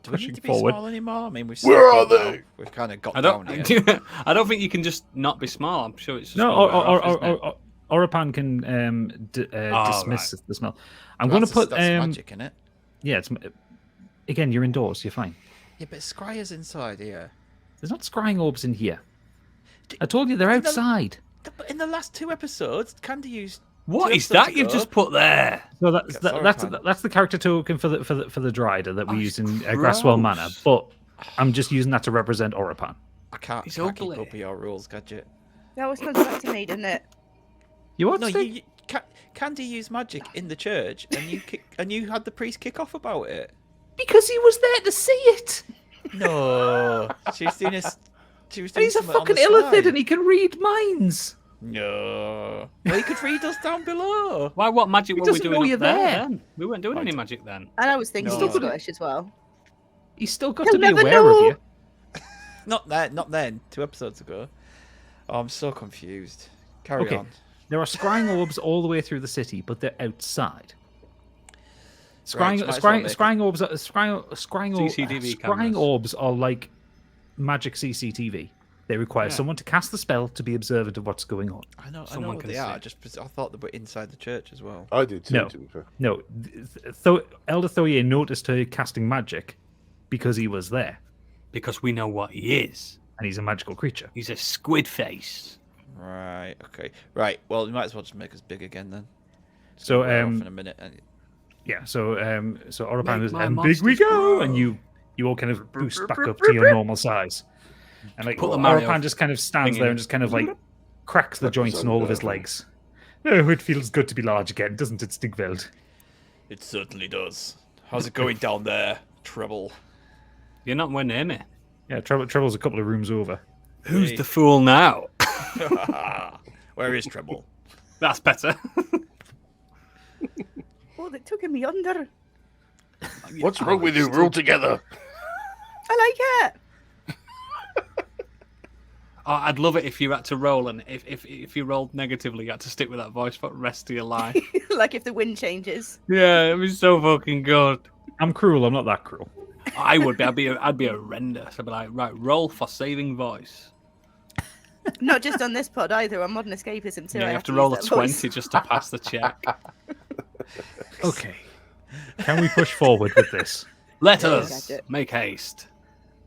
Do we Pushing need to be forward. small anymore? I mean, we've Where are still got they? now. We've kind of got I down don't. here. I don't think you can just not be small. I'm sure it's just No, gonna wear off, isn't it? Orapan can dismiss the smell. I'm going to put... that's magic in it. Yeah, it's... Again, you're indoors, you're fine. Yeah, but Scryer's inside here. There's not scrying orbs in here. I told you they're outside. But in the last 2 episodes, Candy used. What 2 is that episodes you've ago. just put there? So that's the character token for the Drider that we used in Grasswell Manor. But I'm just using that to represent Orapan. I can't He's keep ugly. up with your rules, Gadget. That was comes back to me, didn't it? You what? No, Stig? Candy used magic in the church, and you had the priest kick off about it. Because he was there to see it. No, she was doing this. She was And doing he's a something on fucking the illithid side. and he can read minds. No, well, he could read us down below. Why? What magic He were we doesn't know doing you're up there? there. Then? We weren't doing any magic then. And I was thinking No. he's Scottish as well. He's still got He'll to be never aware know. of you. Not then. 2 episodes ago. Oh, I'm so confused. Carry Okay. on. There are scrying orbs all the way through the city, but they're outside. Right, Scrying, might as well make scrying orbs, scrying cameras. orbs are like magic CCTV. They require someone to cast the spell to be observant of what's going on. I know Someone what can they see. are. Just I thought they were inside the church as well. I did too, No. to be fair. No, Elder Thoye noticed her casting magic because he was there, Because we know what he is. and he's a magical creature. He's a squid face. Right. Okay. Right. Well, you might as well just make us big again then. It's So, gonna wear off in a minute. And Yeah, so Orapan Make is, my and big we monsters go, grow. and you all kind of boost back up to your normal size. And like Put the Mario Orapan just kind of stands thing there in. and just kind of like cracks the joints in all of his legs. Oh, it feels good to be large again, doesn't it, Stigveld? it certainly does. How's it going down there, Treble? You're not nowhere near me. Yeah, Treble's a couple of rooms over. Who's Hey. the fool now? Where is Treble? That's better. Oh, they took me under. What's wrong with you? We're all together. I like it. Oh, I'd love it if you had to roll, and if you rolled negatively, you had to stick with that voice for the rest of your life. Like if the wind changes. Yeah, it was so fucking good. I'm cruel, I'm not that cruel. I would be. I'd be horrendous. I'd be like, right, roll for saving voice. Not just on this pod either, on Modern Escapism too. Yeah, I you have to use roll a that 20 voice. just to pass the check. Okay. Can we push forward with this? Let Yeah, us gotcha. make haste.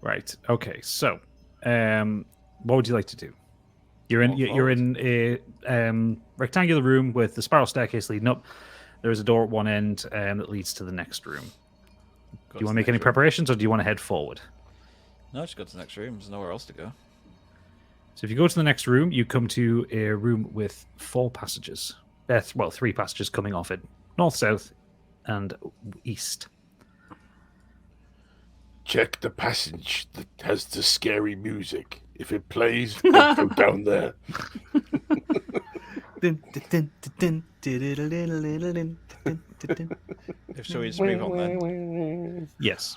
Right, okay, so what would you like to do? You're in a rectangular room with the spiral staircase leading up. There is a door at one end that leads to the next room. Do you want to make any preparations, or do you want to head forward? No, just go to the next room. There's nowhere else to go. So if you go to the next room, you come to a room with 4 passages. 3 passages coming off it. North, south, and east. Check the passage that has the scary music. If it plays, then go down there. If so, we just move on then. Yes.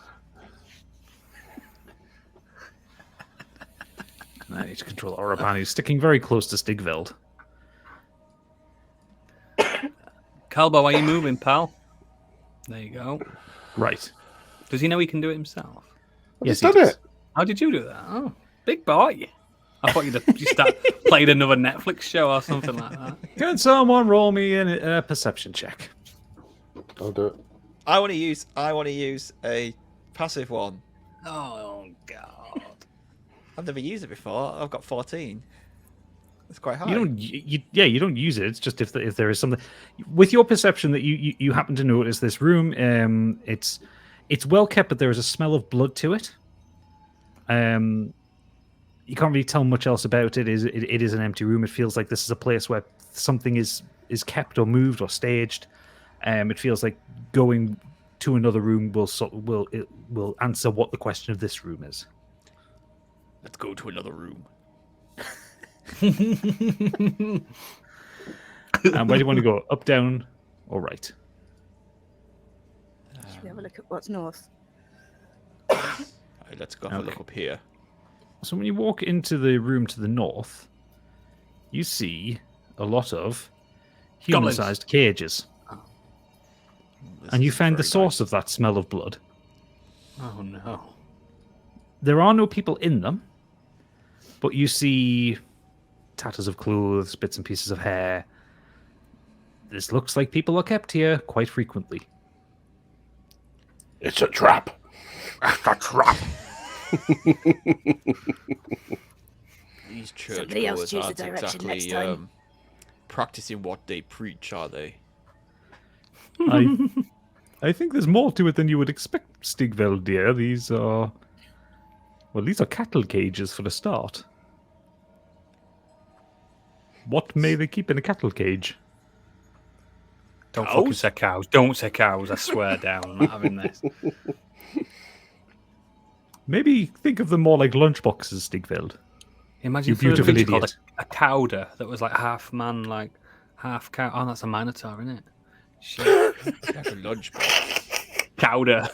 I need to control Orapan, who's sticking very close to Stigveld. Calbo, are you moving, pal? There you go. Right. Does he know he can do it himself? Yes, He's done it. How did you do that? Oh, big boy. I thought you'd played another Netflix show or something like that. Can someone roll me a perception check? I'll do it. I want to use a passive one. Oh, God. I've never used it before. I've got 14. It's quite high. You don't use it. It's just if there is something with your perception that you happen to notice this room. It's well kept, but there is a smell of blood to it. You can't really tell much else about it. It is an empty room. It feels like this is a place where something is kept or moved or staged. It feels like going to another room will answer what the question of this room is. Let's go to another room. And where do you want to go? Up, down, or right? Should we have a look at what's north? Right, let's go have a look up here. So when you walk into the room to the north, you see a lot of human-sized cages. And you find the source of that smell of blood. Oh, no. There are no people in them, but you see tatters of clothes, bits and pieces of hair. This looks like people are kept here quite frequently. It's a trap. It's a trap. These Somebody else churchgoers choose the aren't direction next exactly time. practicing what they preach, are they? I think there's more to it than you would expect, Stigveld, dear. These are cattle cages for a start. What may they keep in a cattle cage? Don't fucking say cows. Don't say cows. I swear down. I'm not having this. Maybe think of them more like lunchboxes, Stigveld. Imagine You if there was a beautiful creature called idiot. a cowder that was like half man, like half cow. Oh, that's a minotaur, isn't it? Shit. Like a lunchbox. Cowder.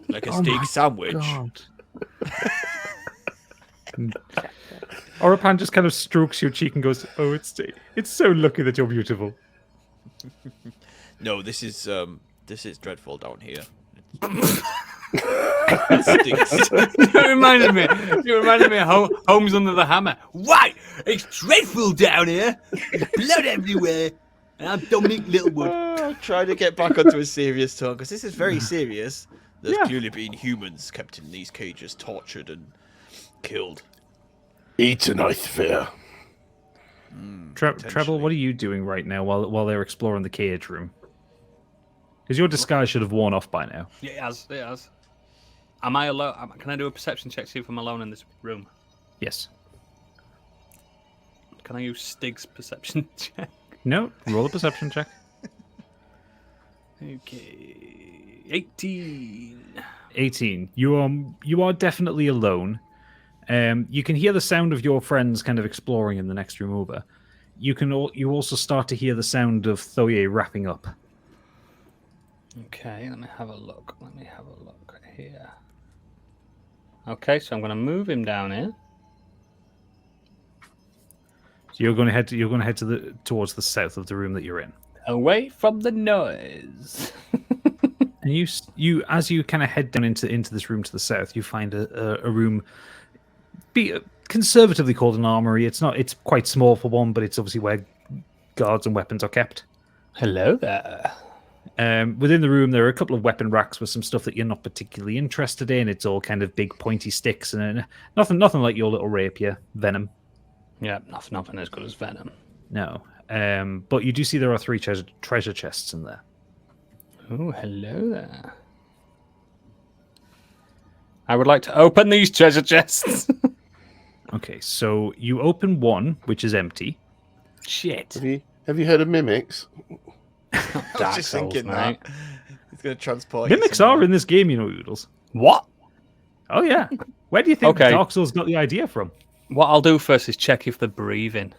Like a steak sandwich. God. Orapan just kind of strokes your cheek and goes, "Oh, it's so lucky that you're beautiful." No, this is dreadful down here. It stinks. You reminded me of Homes Under the Hammer. Why? It's dreadful down here. There's blood everywhere. And I'm Dominic Littlewood. Trying to get back onto a serious tone, because this is very serious. There's clearly been humans kept in these cages, tortured and killed. Eaten, I fear. Treble, what are you doing right now while they're exploring the cage room? Because your disguise should have worn off by now. Yeah, it has. Am I alone? Can I do a perception check to see if I'm alone in this room? Yes. Can I use Stig's perception check? No, roll a perception check. Okay. 18. 18. You are definitely alone. You can hear the sound of your friends kind of exploring in the next room over. You also start to hear the sound of Theltea wrapping up. Okay, let me have a look here. Okay, so I'm going to move him down here. So you're going to head towards the south of the room that you're in. Away from the noise. And you as you kind of head down into this room to the south, you find a room conservatively called an armory. It's quite small for one, but it's obviously where guards and weapons are kept. Hello there. Within the room, there are a couple of weapon racks with some stuff that you're not particularly interested in. It's all kind of big pointy sticks and nothing like your little rapier, Venom. Yeah, nothing as good as venom. No. But you do see there are 3 treasure chests in there. Oh, hello there. I would like to open these treasure chests. Okay, so you open one, which is empty. Shit. Have you heard of mimics? I was Dark just Souls, thinking mate. that. It's going to transport you Mimics somewhere. are in this game, you know, Oodles. What? Oh, yeah. Where do you think Okay. Dark Souls got the idea from? What I'll do first is check if they're breathing.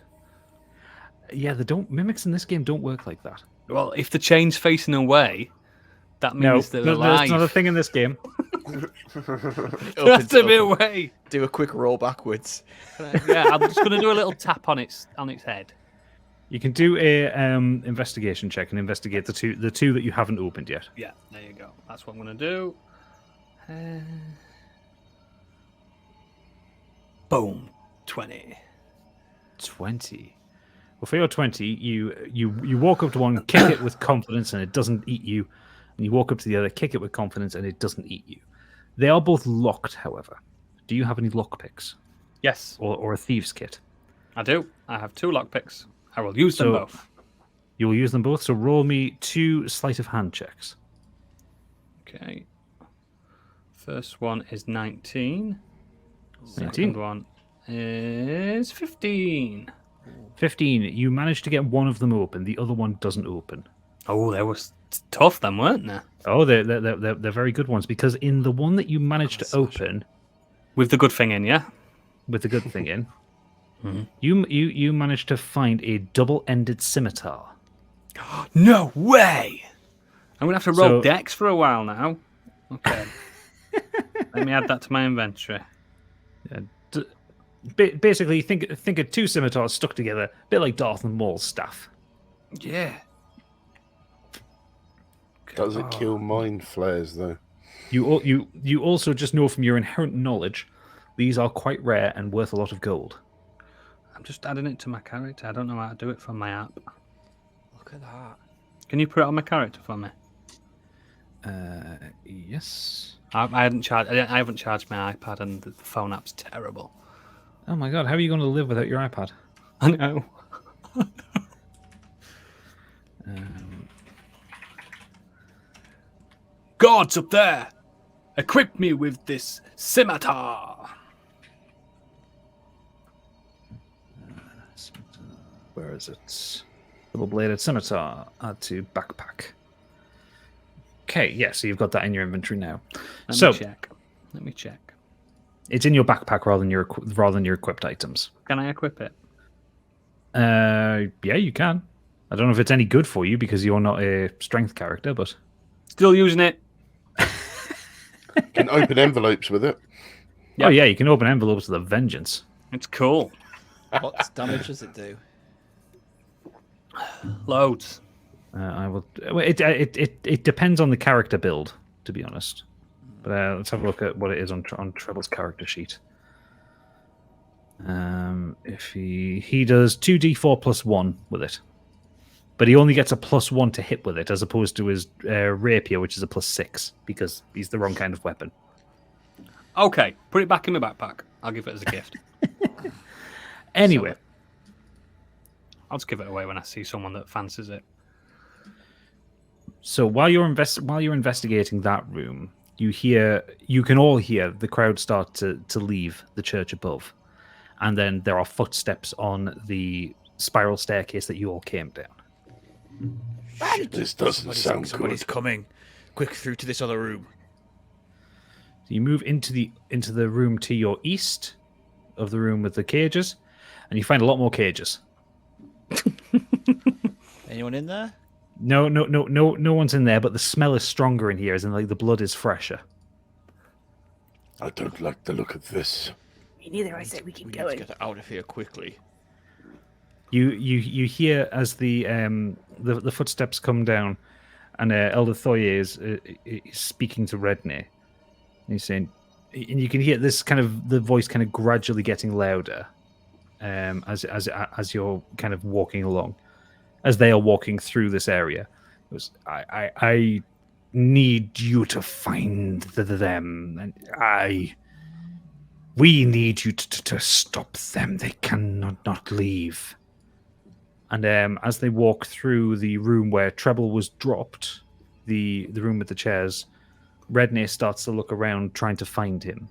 Yeah, mimics in this game don't work like that. Well, if the chain's facing away, that No, means they're alive. there's not a thing in this game. There has to be a way. Do a quick roll backwards. Yeah, I'm just going to do a little tap on its head. You can do a investigation check and investigate the two that you haven't opened yet. Yeah, there you go. That's what I'm going to do. Boom. 20. 20. Well, for your 20, you walk up to one, kick it with confidence, and it doesn't eat you. And you walk up to the other, kick it with confidence, and it doesn't eat you. They are both locked, however. Do you have any lockpicks Yes, or a thieves' kit? I do. I have 2 lockpicks. I will use them So- both. You will use them both. So roll me 2 sleight of hand checks. Okay. First one is 19. 19. Second one is 15. 15. You managed to get one of them open. The other one doesn't open. Oh, they were tough then, weren't they? Oh, they're very good ones, because in the one that you managed to open With the good thing in, yeah? with the good thing in, you managed to find a double-ended scimitar. No way! I'm going to have to roll So- dex for a while now. Okay. Let me add that to my inventory. Basically, think of 2 scimitars stuck together, a bit like Darth and Maul's staff. Yeah. Does it kill mind flares though? You also just know from your inherent knowledge, these are quite rare and worth a lot of gold. I'm just adding it to my character. I don't know how to do it from my app. Look at that. Can you put it on my character for me? Yes. I haven't charged my iPad, and the phone app's terrible. Oh my god, how are you going to live without your iPad? I know. Gods up there, equip me with this scimitar. Where is it? Double-bladed scimitar. Add to backpack. Okay, yeah, so you've got that in your inventory now. Let me check. It's in your backpack rather than your equipped items. Can I equip it? Yeah, you can. I don't know if it's any good for you because you're not a strength character, but Still using it. And open envelopes with it. oh yeah, you can open envelopes with a vengeance. It's cool. What damage does it do? Loads. I will. Well, it depends on the character build, to be honest. But let's have a look at what it is on Treble's character sheet. If he does 2d4 plus 1 with it, but he only gets a +1 to hit with it, as opposed to his rapier, which is a +6, because he's the wrong kind of weapon. Okay, put it back in my backpack. I'll give it as a gift. Anyway, I'll just give it away when I see someone that fancies it. so while you're investigating that room, you can all hear the crowd start to leave the church above, and then there are footsteps on the spiral staircase that you all came down. This doesn't sound Somebody's good. coming. Quick, through to this other room. You move into the room to your east of the room with the cages, and you find a lot more cages. Anyone in there? No one's in there, but the smell is stronger in here, as in like the blood is fresher. I don't like the look of this. Me neither. I say we We keep need to going. get out of here quickly. You hear as the footsteps come down, and Elder Thoye is speaking to Redney. And he's saying, and you can hear this kind of the voice kind of gradually getting louder, as you're kind of walking along, as they are walking through this area. It was, I need you to find them, and We need you to stop them. They cannot not leave. And as they walk through the room where Treble was dropped, the room with the chairs, Redney starts to look around, trying to find him.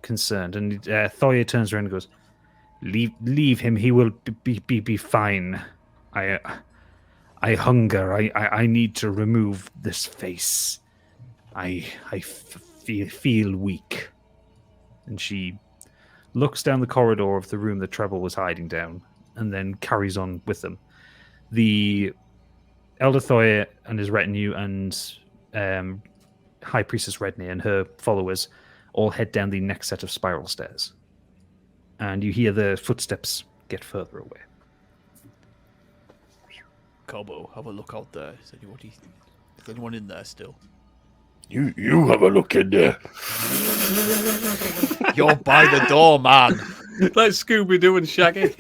Concerned, and Thoya turns around and goes, "Leave him. He will be fine. I hunger. I need to remove this face. I feel weak." And she looks down the corridor of the room that Treble was hiding down, and then carries on with them. The Elder Thoya and his retinue and High Priestess Redney and her followers all head down the next set of spiral stairs. And you hear the footsteps get further away. Cobo, have a look out there. Is anyone in there still? You have a look in there. You're by the door, man. Like Scooby-Doo and Shaggy.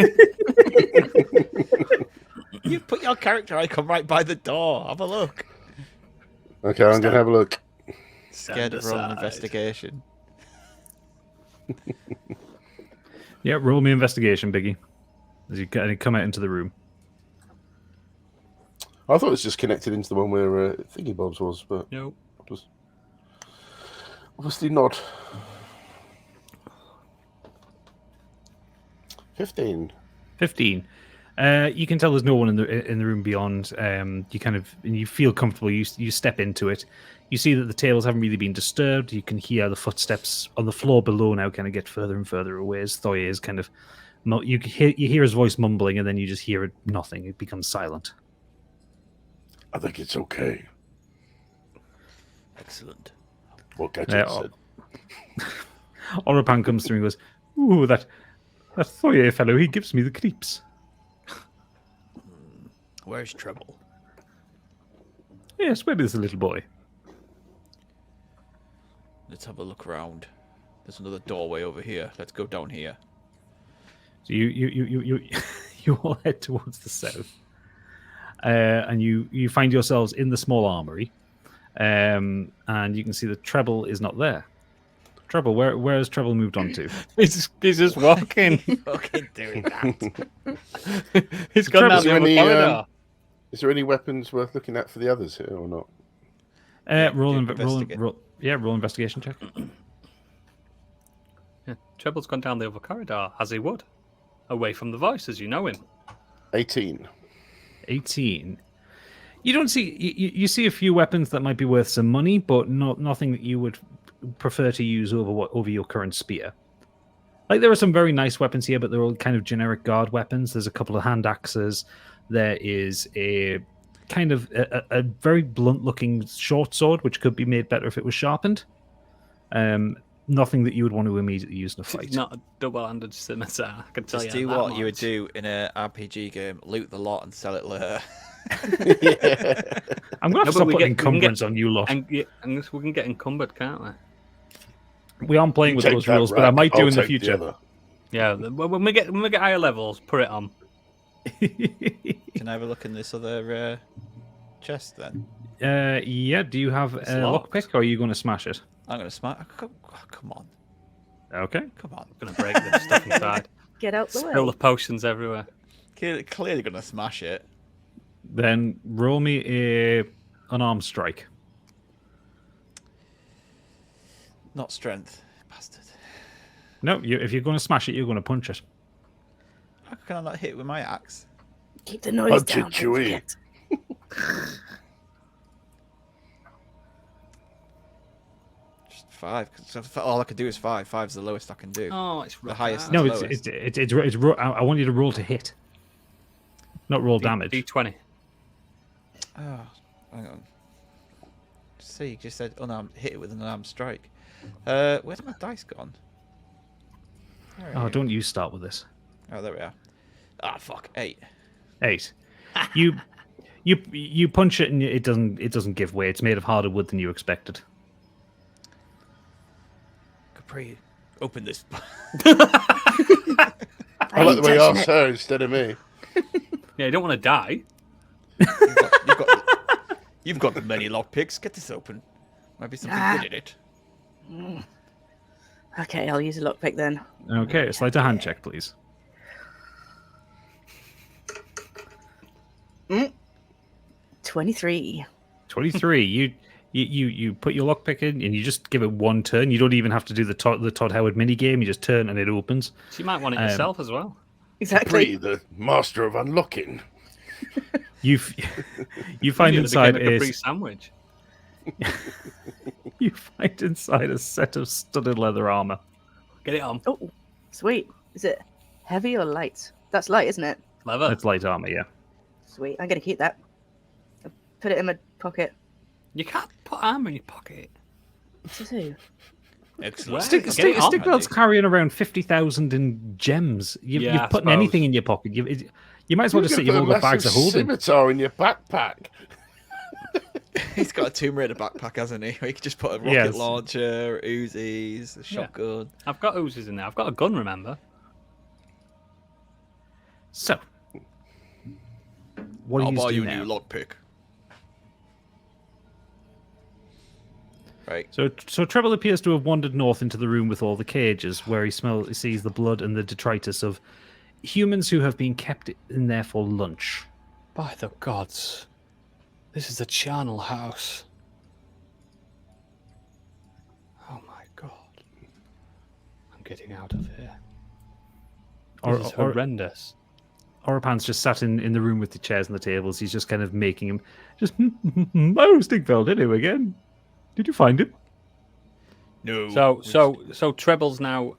You put your character icon right by the door. Have a look. Okay, I'm going to have a look. Scared of rolling investigation. Yeah, roll me investigation, Biggie. As you come out into the room. I thought it was just connected into the one where Thingy Bob's was, but No. it was obviously not. 15. 15. You can tell there's no one in the room beyond. You feel comfortable. You step into it. You see that the tables haven't really been disturbed. You can hear the footsteps on the floor below now kind of get further and further away as Thoya is kind of... You hear his voice mumbling, and then you just hear nothing. It becomes silent. I think it's okay. Excellent. What Gadget said. Orapan comes through and goes, "Ooh, that Thoya fellow, he gives me the creeps." Where's Treble? Yes, where is the little boy? Let's have a look around. There's another doorway over here. Let's go down here. So you all head towards the south, and you find yourselves in the small armory, and you can see that Treble is not there. Treble, where has Treble moved on to? He's just walking. Fucking doing that. He's gone down Is the there other any, corridor. Is there any weapons worth looking at for the others here or not? Roll investigate. roll investigation check. Yeah, Treble's gone down the other corridor, as he would. Away from the voices, you know him. 18. 18. You don't see you see a few weapons that might be worth some money, but nothing that you would prefer to use over your current spear. Like, there are some very nice weapons here, but they're all kind of generic guard weapons. There's a couple of hand axes. There is a kind of a very blunt-looking short sword, which could be made better if it was sharpened. Nothing that you would want to immediately use in a fight. It's not a double-handed scimitar, I can tell Just you do that what you would much. do in an RPG game: loot the lot and sell it later. Yeah. I'm going to No, but stop we putting get- we can encumbrance on you lot. And we can get encumbered, can't we? We aren't playing with Take those that rules, but I rack, might do I'll in the take future. other. Yeah, when we get higher levels, put it on. Can I have a look in this other chest then? Yeah, do you have It's a locked. lockpick, or are you going to smash it? I'm gonna smash. Come on, Okay. come on. I'm gonna break the stuff inside. Get out the Spill way. the potions everywhere. Clearly gonna smash it. Then roll me a unarmed strike. Not strength, bastard. No, if you're going to smash it, you're going to punch it. How can I not hit with my axe? Keep the noise Punch it, down. don't Chewie. forget. Just 5. 'Cause all I can do is 5. 5's the lowest I can do. Oh, it's The highest. No, Lowest. it's I want you to roll to hit, not roll damage. D20. Oh, hang on. See, you just said unarmed. Hit it with an unarmed strike. Where's my dice gone? Where are Oh, you? don't you start with this. Oh, there we are. Ah, fuck. 8. 8. You punch it and it doesn't give way. It's made of harder wood than you expected. Capri, open this. I like the way you touching asked it. her instead of me. Yeah, you don't want to die. You've got many lockpicks. Get this open. Might be something good in it. Okay, I'll use a lockpick then. Okay, slide a hand check, please. 23. 23. You put your lockpick in and you just give it one turn. You don't even have to do the Todd Howard mini game. You just turn and it opens. So you might want it yourself as well. Exactly. the master of unlocking. You find Maybe inside it became a Capri is sandwich. you find inside a set of studded leather armor. Get it on. Oh, sweet. Is it heavy or light? That's light, isn't it? Leather. That's light armor, yeah. Sweet. I'm going to keep that. I'll put it in my pocket. You can't put armor in your pocket. What's it do? Excellent. Stigwell's carrying around 50,000 in gems. Yeah, You've I put suppose. anything in your pocket. You might as well just say you've all got bags of holding. Scimitar in your backpack. He's got a Tomb Raider backpack, hasn't he? He could just put a rocket Yes. launcher, Uzis, a shotgun. I've got oozes in there. I've got a gun, remember? So, what I'll do buy you you do a now? new lockpick. Right. So Treble appears to have wandered north into the room with all the cages, where he sees the blood and the detritus of humans who have been kept in there for lunch. By the gods. This is the charnel house. Oh my god. I'm getting out of here. This is horrendous. Orapan's just sat in the room with the chairs and the tables. He's just kind of making him just, oh, Stigveld, hello again. Did you find him? No. So Treble's now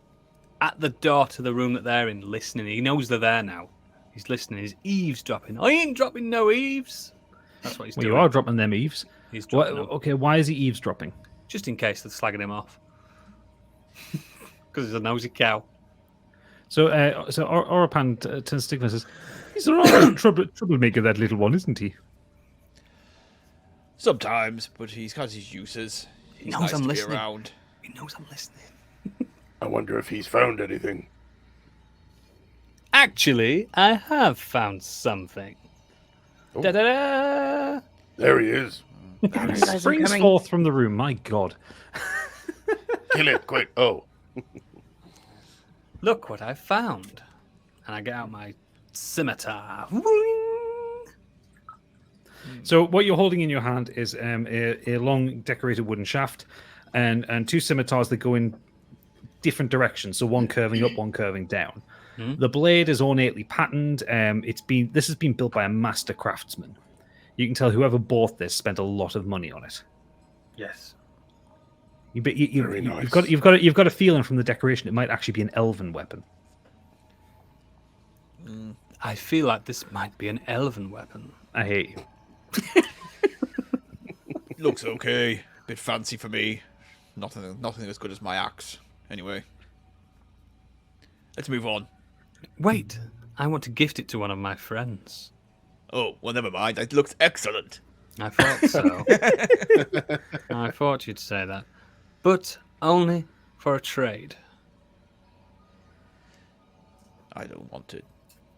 at the door to the room that they're in, listening. He knows they're there now. He's listening. He's eavesdropping. I ain't dropping no eaves. That's what he's Well, doing. you are dropping them eaves. He's dropping them. Okay, why is he eavesdropping? Just in case they're slagging him off. Because he's a nosy cow. So Orapan turns to Stigma and says, he's a rather troublemaker, that little one, isn't he? Sometimes, but he's got his uses. He's knows nice I'm to listening. be around. He knows I'm listening. I wonder if he's found anything. Actually, I have found something. Oh. Da-da-da! There he is. Guys, I'm Springs coming. forth from the room. My God. Kill it, quick. Oh. Look what I found. And I get out my scimitar. So what you're holding in your hand is a long decorated wooden shaft and two scimitars that go in different directions. So one curving up, one curving down. The blade is ornately patterned. This has been built by a master craftsman. You can tell whoever bought this spent a lot of money on it. Yes. Very nice. You've got a feeling from the decoration it might actually be an elven weapon. I feel like this might be an elven weapon. I hate you. Looks okay. Bit fancy for me. Nothing as good as my axe. Anyway. Let's move on. Wait, I want to gift it to one of my friends. Oh, well, never mind. It looks excellent. I thought so. I thought you'd say that. But only for a trade. I don't want it.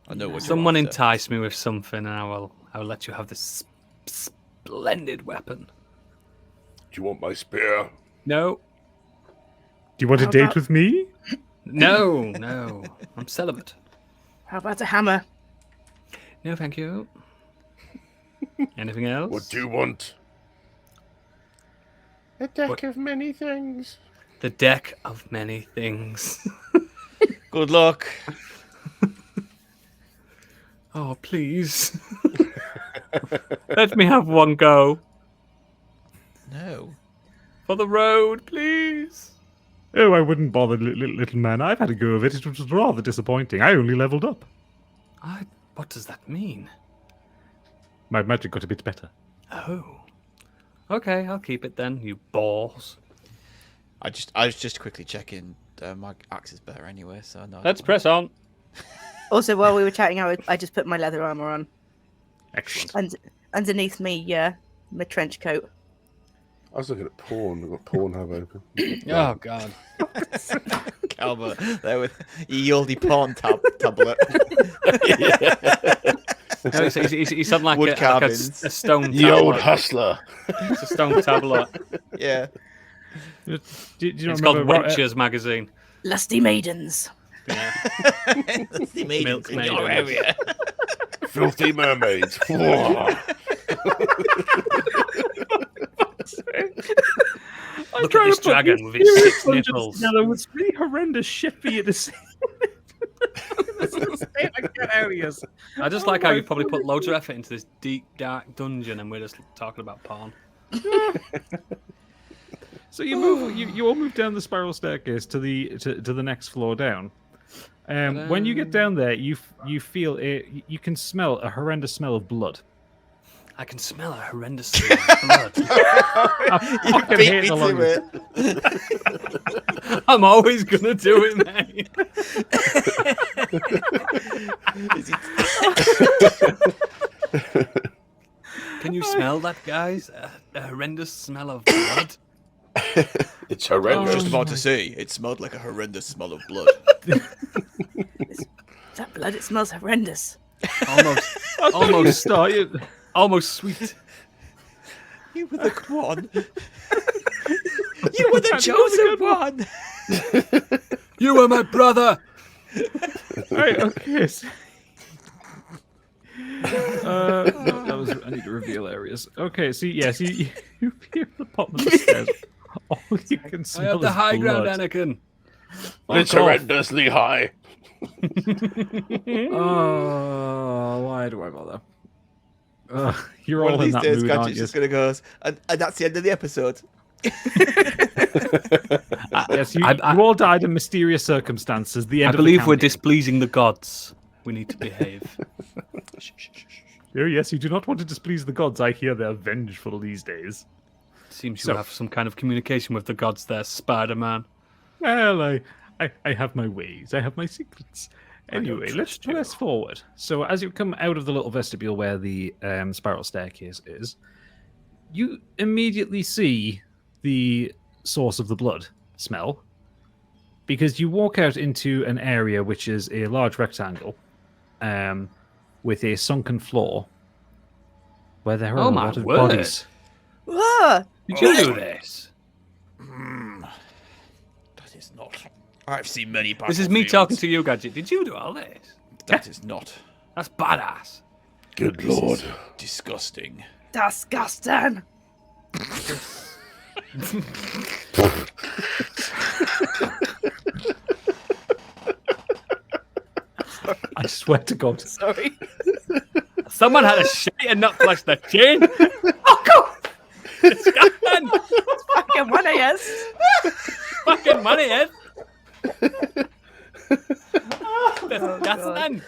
I know what Someone you're after. entice me with something and I will let you have this splendid weapon. Do you want my spear? No. Do you want a How date about- with me? No. I'm celibate. How about a hammer? No, thank you. Anything else? What do you want? A deck of many things. The deck of many things. Good luck. Oh, please. Let me have one go. No. For the road, please. Oh, I wouldn't bother, little man. I've had a go of it. It was rather disappointing. I only leveled up. What does that mean? My magic got a bit better. Oh. Okay, I'll keep it then, you balls. I was just quickly checking. My axe is better anyway, so no. Let's press on. Also, while we were chatting, I just put my leather armor on. Excellent. And underneath me, my trench coat. I was looking at porn. I've got Pornhub open. Oh, God. Calvert there with ye olde porn tablet. No, he's on like Wood a carvings. stone The old tablet. hustler. It's a stone tablet. Yeah. Do you It's remember called Wencher's magazine. Lusty maidens. Yeah. That's the maidens Milk in your maidens. area. Filthy mermaids. Whoa. Look at this dragon with its 6 nipples. Together was really horrendous shit for you to see. Get out of here. I just like how you probably put loads of effort into this deep, dark dungeon, and we're just talking about porn. So you move. You all move down the spiral staircase to the next floor down. When you get down there, you feel you can smell a horrendous smell of blood. I can smell a horrendous smell of blood. I fucking Beat hate me the to language. it. I'm always gonna do it, mate. Can you smell that, guys? A horrendous smell of blood. It's I was horrendous. just about to say, it smelled like a horrendous smell of blood. That blood, it smells horrendous. Almost sweet. You were the one. You were the chosen one. You were my brother. Right, okay. That was. I need to reveal areas. Okay, so yes, you appear at the bottom of the stairs. All you can I smell have the is high ground, blood. Anakin. It's Fuck off. horrendously high. Oh, why do I bother? You're One all of in these that days, mood, aren't Gadget's you? just going to go, and that's the end of the episode. Yes, you I- all died in mysterious circumstances. The end. I of the believe we're campaign. displeasing the gods. We need to behave. Oh, yes, you do not want to displease the gods. I hear they're vengeful these days. Seems you So- have some kind of communication with the gods there, Spider-Man. Well, I have my ways. I have my secrets. don't Anyway, let's trust you. press forward. So as you come out of the little vestibule where the spiral staircase is, you immediately see the source of the blood smell, because you walk out into an area which is a large rectangle with a sunken floor where there are Oh a my lot of word. bodies. Ah, Did you do this? That is not. I've seen many This is me battlefields. talking to you, Gadget. Did you do all this? That is not. That's badass. Good This lord. is disgusting. disgusting. I swear to God. Sorry. Someone had a shit and not flush the chin. Oh, God! Disgusting. Fucking one of yes. Fucking money, Ed. Disgusting.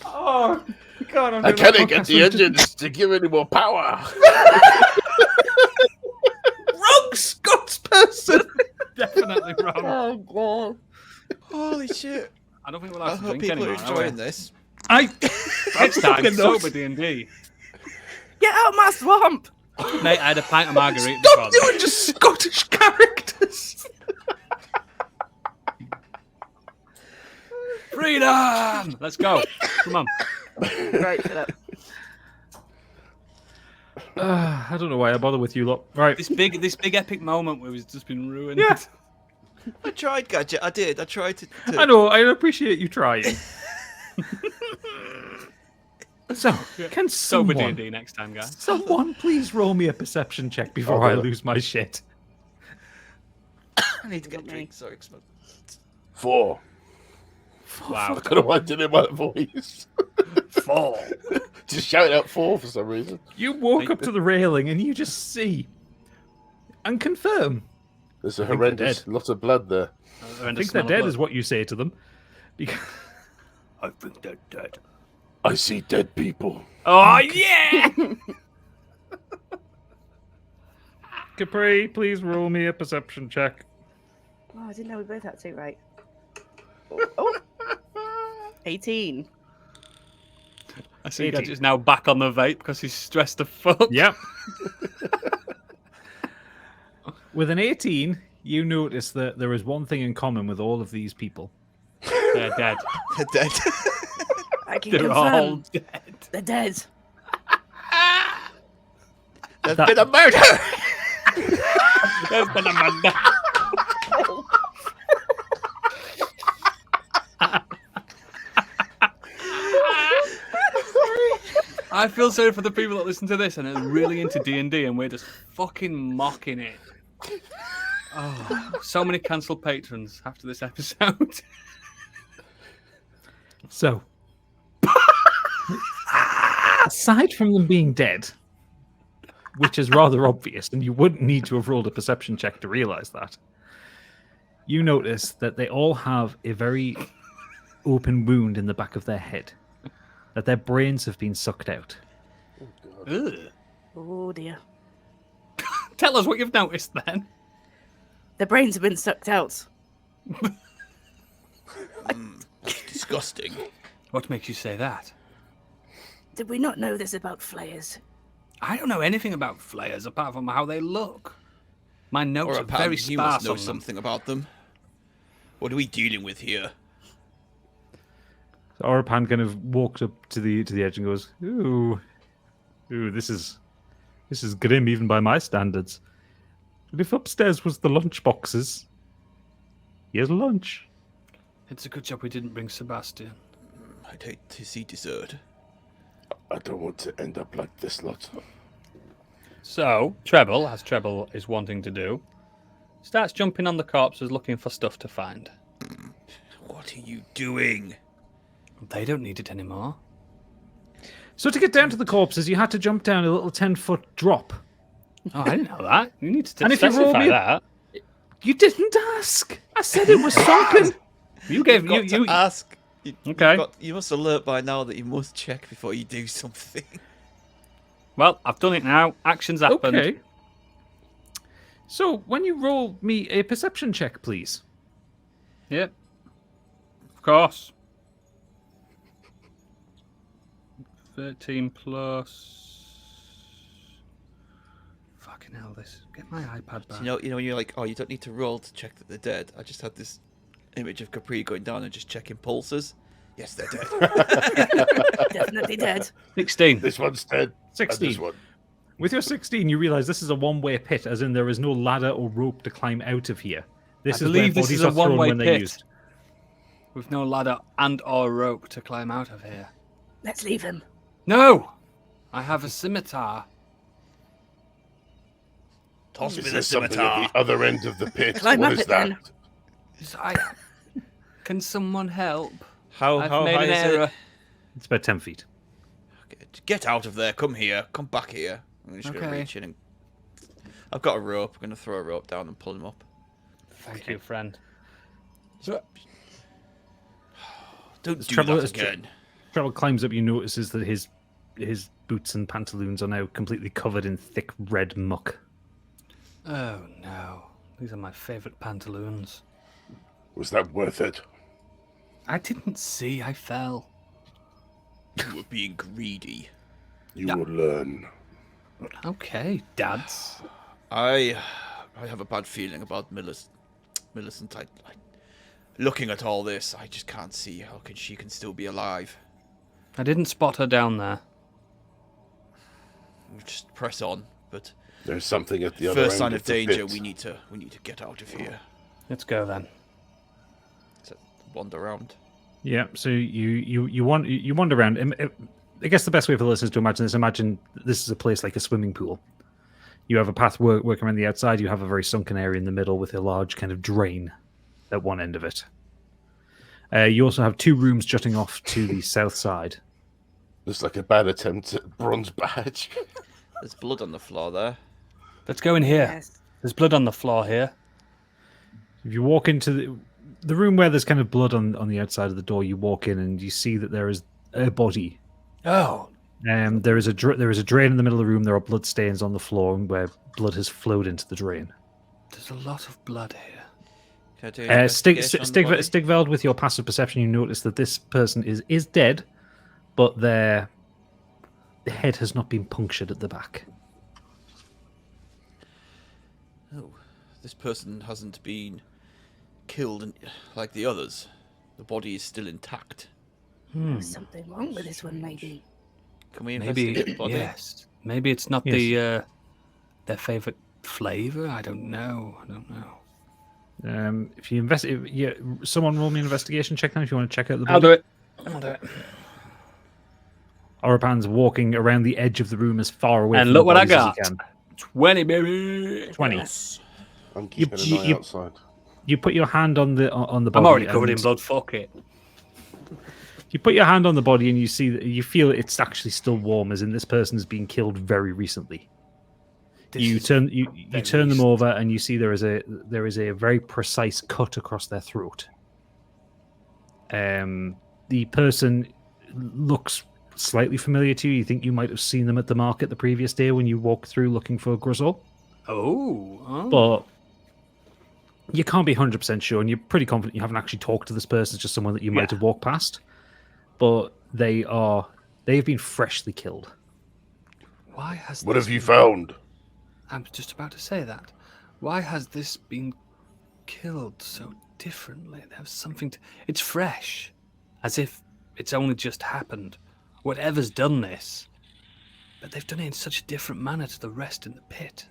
Oh, God, I'm I doing can't a get podcast the with engines to give any more power. wrong Scots person. Definitely wrong. Oh god. Holy shit. I don't think we'll I have to hope drink people are anymore. enjoying this. Next time, Fucking sober nuts. D&D. Get out my swamp. Mate, I had a pint of margarita before Stop this. doing just Scottish characters. Freedom! Let's go. Come on. Right, shut up. I don't know why I bother with you lot. Right. This big epic moment where it's just been ruined. Yeah. I tried, Gadget. I did. I tried to. I know. I appreciate you trying. So, can Sober someone, D&D next time, guys. someone please roll me a perception check before I lose my shit? I need to get a drink. Sorry, smoke. 4. Wow. I could have wanted in my voice. 4. Just shout out 4 for some reason. You walk up to the railing and you just see and confirm. There's a think they're horrendous dead. lot of blood there. I think they're dead, is what you say to them. Because I think they're dead. I see dead people. Oh, yeah! Capri, please roll me a perception check. Oh, I didn't know we both had to, right? Oh. 18. I see 18. Gadget's now back on the vape because he's stressed the fuck. Yep. With an 18, you notice that there is one thing in common with all of these people. They're dead. They're dead. I can They're all confirm. dead. They're dead. There's That- been a murder. There's been a murder. I feel sorry for the people that listen to this and are really into D&D, and we're just fucking mocking it. Oh, so many cancelled patrons after this episode. So, aside from them being dead, which is rather obvious, and you wouldn't need to have rolled a perception check to realize that, you notice that they all have a very open wound in the back of their head, that their brains have been sucked out. Ugh. Oh dear. Tell us what you've noticed then. The brains have been sucked out. Disgusting. What makes you say that? Did we not know this about flayers? I don't know anything about flayers apart from how they look. My notes Or are very you must sparse know on them. something about them. What are we dealing with here? So Orapan kind of walked up to the edge and goes, "Ooh, this is grim even by my standards. But if upstairs was the lunch boxes, here's lunch." It's a good job we didn't bring Sebastian. I'd hate to see dessert. I don't want to end up like this lot. So, Treble, as Treble is wanting to do, starts jumping on the corpses looking for stuff to find. What are you doing? They don't need it anymore. So to get down to the corpses, you had to jump down a little 10-foot drop. Oh, I didn't know that. You need to And if you roll specify me- that. You didn't ask. I said it was sunken. You gave You've got you. to ask. Okay. You must alert by now that you must check before you do something. Well, I've done it now. Actions happened. Okay. So when you roll me a perception check, please. Yep. Of course. 13 plus. Fucking hell! Get my iPad back. You know when you're like, oh, you don't need to roll to check that they're dead. I just had this image of Capri going down and just checking pulses. Yes, they're dead. Definitely dead. 16. This one's dead. and 16. This one. With your 16, you realize this is a one-way pit, as in there is no ladder or rope to climb out of here. This I is where believe this bodies is a are thrown one-way when they're pit. used. With no ladder and or rope to climb out of here. Let's leave him. No! I have a scimitar. Toss me Is the there something scimitar. at the other end of the pit? Climb What up is it that? then. So Can someone help? How I've made high an is error. it? It's about 10 feet. Get out of there. Come here. Come back here. I'm just gonna Okay. reach in and. I've got a rope. I'm gonna throw a rope down and pull him up. Thank you, friend. Don't It's do trouble- that it's tr- again. Trevor climbs up, you notices that his boots and pantaloons are now completely covered in thick red muck. Oh no. These are my favourite pantaloons. Was that worth it? I didn't see, I fell. You were being greedy. You Yeah. will learn. Okay, dads. I have a bad feeling about Millicent. Looking at all this, I just can't see how she can still be alive. I didn't spot her down there. We just press on, but There's something at the other first end sign of of the danger, pit. we need to get out of here. Let's go then. So, wander around. Yeah, so you wander around. I guess the best way for the listeners to imagine this, imagine this is a place like a swimming pool. You have a path working around the outside. You have a very sunken area in the middle with a large kind of drain at one end of it. You also have two rooms jutting off to the south side. Looks like a bad attempt at bronze badge. There's blood on the floor there. Let's go in here. Yes. There's blood on the floor here. If you walk into the room where there's kind of blood on the outside of the door, you walk in and you see that there is a body. Oh. There is a drain in the middle of the room. There are blood stains on the floor where blood has flowed into the drain. There's a lot of blood here. Can I do an investigation on the body? Stigveld, with your passive perception, you notice that this person is dead, but the head has not been punctured at the back. Oh, this person hasn't been killed like the others. The body is still intact. There's something wrong with this one, maybe. Can we Maybe investigate the body? yes. Maybe it's not Yes. their favorite flavor. I don't know. If you investigate, someone roll me an investigation check then if you want to check out the body. I'll do it. Orapan's walking around the edge of the room as far away And from look the what I bodies as got. he can. 20, baby. 20. I'm keeping an eye outside. You put your hand on the body. I'm already covered in and blood. Fuck it. You put your hand on the body and you feel it's actually still warm, as in this person has been killed very recently. You turn them over and you see there is a very precise cut across their throat. The person looks slightly familiar to you. You think you might have seen them at the market the previous day when you walked through looking for Grizzle. Oh. But you can't be 100% sure, and you're pretty confident you haven't actually talked to this person. It's just someone that you might have walked past. But they've been freshly killed. Why has What this have you been- found? I'm just about to say that. Why has this been killed so differently? There's something it's fresh. As if it's only just happened. Whatever's done this. But they've done it in such a different manner to the rest in the pit.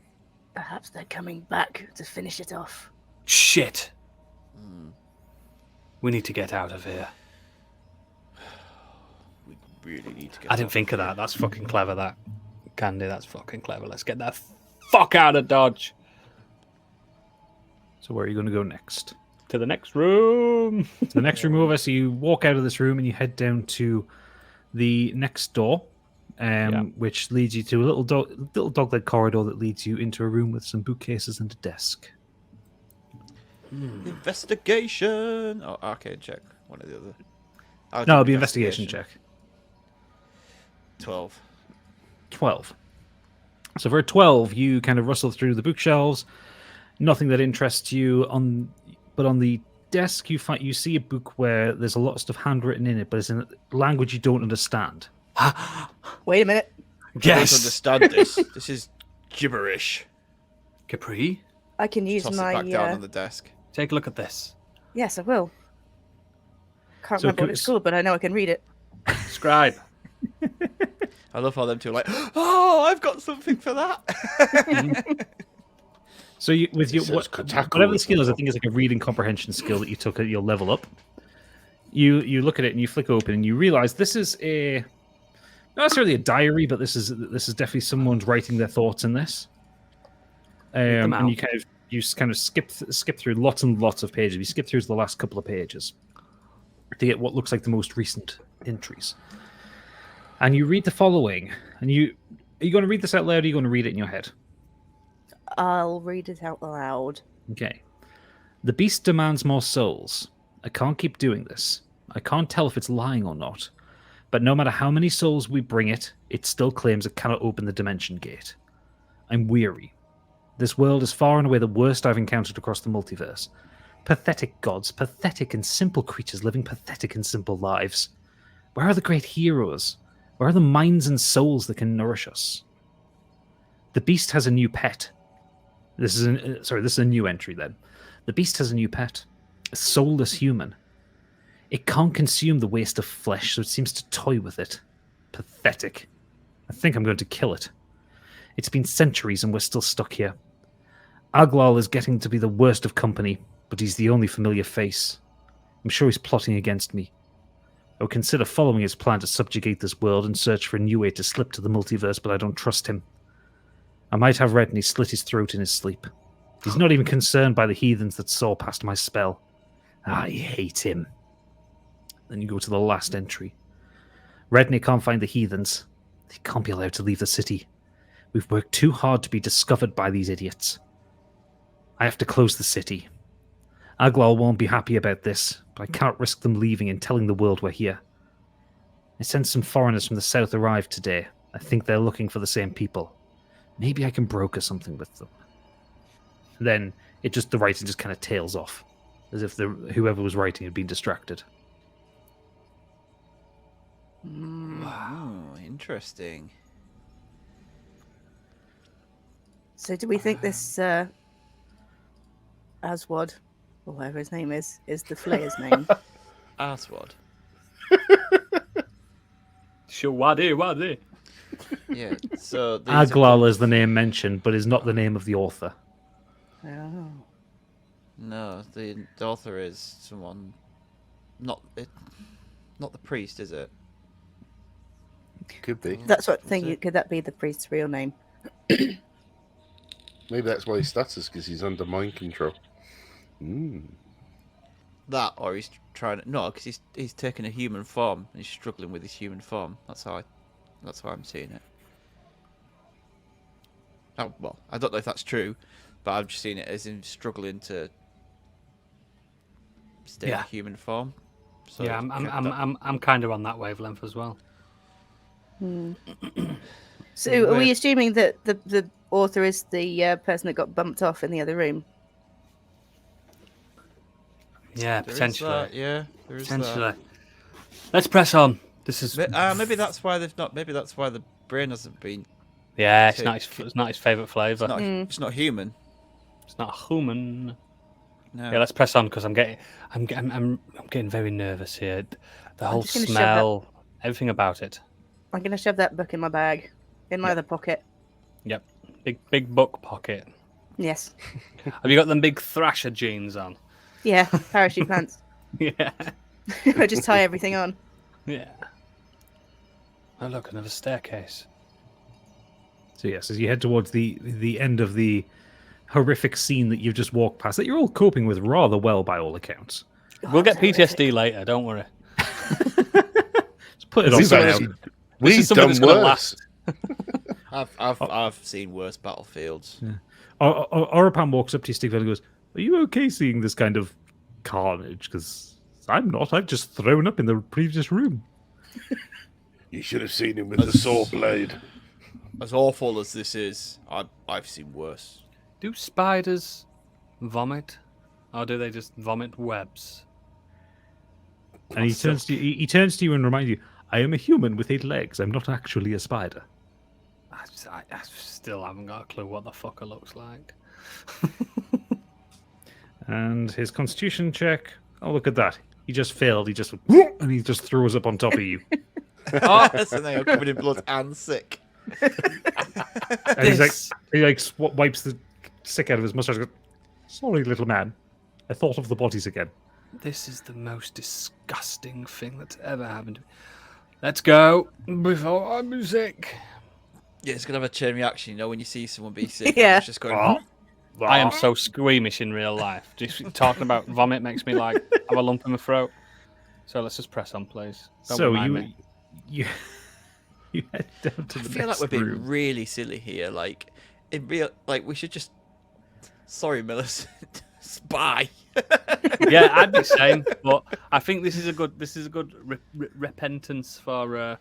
Perhaps they're coming back to finish it off. Shit! We need to get out of here. We really need to get I didn't think of that. That's fucking clever, that. Candy, that's fucking clever. Let's get that fuck out of Dodge. So where are you going to go next? To the next room. To the next room over. So you walk out of this room and you head down to the next door, which leads you to a little dog-led corridor that leads you into a room with some bookcases and a desk. Investigation. Oh, arcade check. One or the other. No, it'll be investigation check. 12. 12. So for a 12, you kind of rustle through the bookshelves. Nothing that interests you. But on the desk, you see a book where there's a lot of stuff handwritten in it, but it's in a language you don't understand. Wait a minute. I don't Yes! understand this. This is gibberish. Capri, I can use Toss my. it back down on the desk. take a look at this. Yes, I will. Can't So remember what it's called, but I know I can read it. Scribe. I love how them two are like, oh, I've got something for that. So you, with your It says Kotaku whatever the at skill is, the I think it's like a reading comprehension skill that you took at your level up. You look at it and you flick open and you realize this is not necessarily a diary, but this is definitely someone's writing their thoughts in this. them And out. you kind of skip through lots and lots of pages. You skip through the last couple of pages to get what looks like the most recent entries. And you read the following. And are you going to read this out loud, or are you going to read it in your head? I'll read it out loud. Okay. The beast demands more souls. I can't keep doing this. I can't tell if it's lying or not. But no matter how many souls we bring it, it still claims it cannot open the dimension gate. I'm weary. This world is far and away the worst I've encountered across the multiverse. Pathetic gods, pathetic and simple creatures living pathetic and simple lives. Where are the great heroes? Where are the minds and souls that can nourish us? The beast has a new pet. This is a new entry then. The beast has a new pet. A soulless human. It can't consume the waste of flesh, so it seems to toy with it. Pathetic. I think I'm going to kill it. It's been centuries and we're still stuck here. Aglal is getting to be the worst of company, but he's the only familiar face. I'm sure he's plotting against me. I would consider following his plan to subjugate this world and search for a new way to slip to the multiverse, but I don't trust him. I might have read and he slit his throat in his sleep. He's not even concerned by the heathens that saw past my spell. I hate him. Then you go to the last entry. Redney can't find the heathens. They can't be allowed to leave the city. We've worked too hard to be discovered by these idiots. I have to close the city. Aglal won't be happy about this, but I can't risk them leaving and telling the world we're here. I sent some foreigners from the south arrived today. I think they're looking for the same people. Maybe I can broker something with them. And then the writing just kind of tails off, as if whoever was writing had been distracted. Wow, interesting. So do we think this Aswad, or whatever his name is the Flayer's name? Aswad. Shawadi. Yeah. So Aglal is the name mentioned, but is not the name of the author. Oh. No, the author is someone. Not the priest, is it? Could be. That's what thinking. Could that be the priest's real name? Maybe that's why he stutters, because he's under mind control. That, or he's trying to because he's taking a human form and he's struggling with his human form. That's how I'm seeing it. Oh, well, I don't know if that's true, but I've just seen it as him struggling to stay in human form. So Yeah, I'm kind of on that wavelength as well. So, are we assuming that the author is the person that got bumped off in the other room? Yeah, There is potentially. that, yeah, there is that. Potentially. Let's press on. This is. Maybe that's why they've not. Maybe that's why the brain hasn't been. Yeah, it's not his favorite flavor. It's not human. It's not human. No. Yeah, let's press on because I'm getting very nervous here. The whole just gonna shove smell, everything about it. I'm going to shove that book in my bag, in my other pocket. Yep, big book pocket. Yes. Have you got them big Thrasher jeans on? Yeah, parachute pants. Yeah, I just tie everything on. yeah. Oh look, another staircase. So yes, as you head towards the end of the horrific scene that you've just walked past, that you're all coping with rather well by all accounts. We'll get PTSD later. Don't worry. Let's put it off for now. We've done worse. I've seen worse battlefields. Yeah. Orapan walks up to you, Stigveld, and goes, "Are you okay seeing this kind of carnage? Because I'm not. I've just thrown up in the previous room." You should have seen him with the saw blade. As awful as this is, I've seen worse. Do spiders vomit, or do they just vomit webs? And he turns to you and reminds you, "I am a human with 8 legs. I'm not actually a spider." I still haven't got a clue what the fucker looks like. And his constitution check. Oh, look at that. He just failed. He just and he just throws up on top of you. Oh, so they are covered in blood and sick. And he wipes the sick out of his mustache. And goes, "Sorry, little man. I thought of the bodies again." This is the most disgusting thing that's ever happened to me. Let's go before I'm sick. Yeah, it's gonna have a chain reaction, when you see someone be sick. Yeah. It's just going. I am so squeamish in real life. Just talking about vomit makes me have a lump in my throat. So let's just press on, please. Don't remind me. you head down to I the feel like next we're being room. really silly here. In real, we should just. Sorry, Millicent. Spy. Yeah, I'd be saying, but I think this is a good repentance for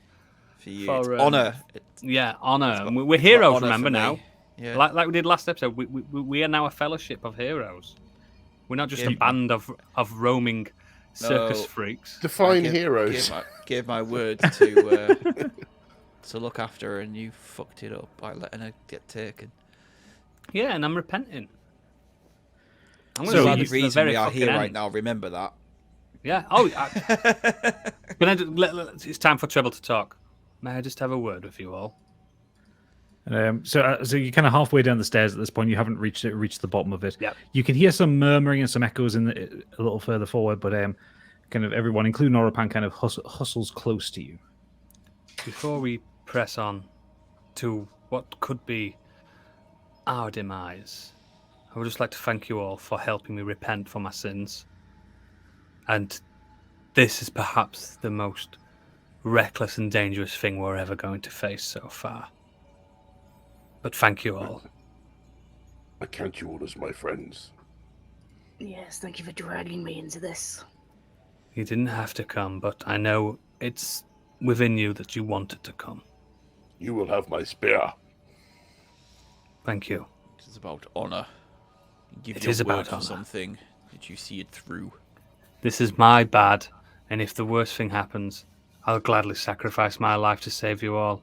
you. for Honor. Yeah, honor. And we're heroes. honor Remember for me. now, Yeah. like we did last episode. We are now a fellowship of heroes. We're not just a band of roaming circus freaks. Define heroes. Gave my word to look after her, and you fucked it up by letting her get taken. Yeah, and I'm repenting. I'm So say the this is the reason very we are fucking here end. right now. Remember that. Yeah. Oh, it's time for Treble to talk. May I just have a word with you all? So you're kind of halfway down the stairs at this point. You haven't reached the bottom of it. Yep. You can hear some murmuring and some echoes a little further forward, but kind of everyone, including Orapan, kind of hustles close to you. Before we press on to what could be our demise, I would just like to thank you all for helping me repent for my sins. And this is perhaps the most reckless and dangerous thing we're ever going to face so far. But thank you all. I count you all as my friends. Yes, thank you for dragging me into this. You didn't have to come, but I know it's within you that you wanted to come. You will have my spear. Thank you. It's about honor. Give It your is about word for honor. something. Did you see it through? This is my bad, and if the worst thing happens, I'll gladly sacrifice my life to save you all.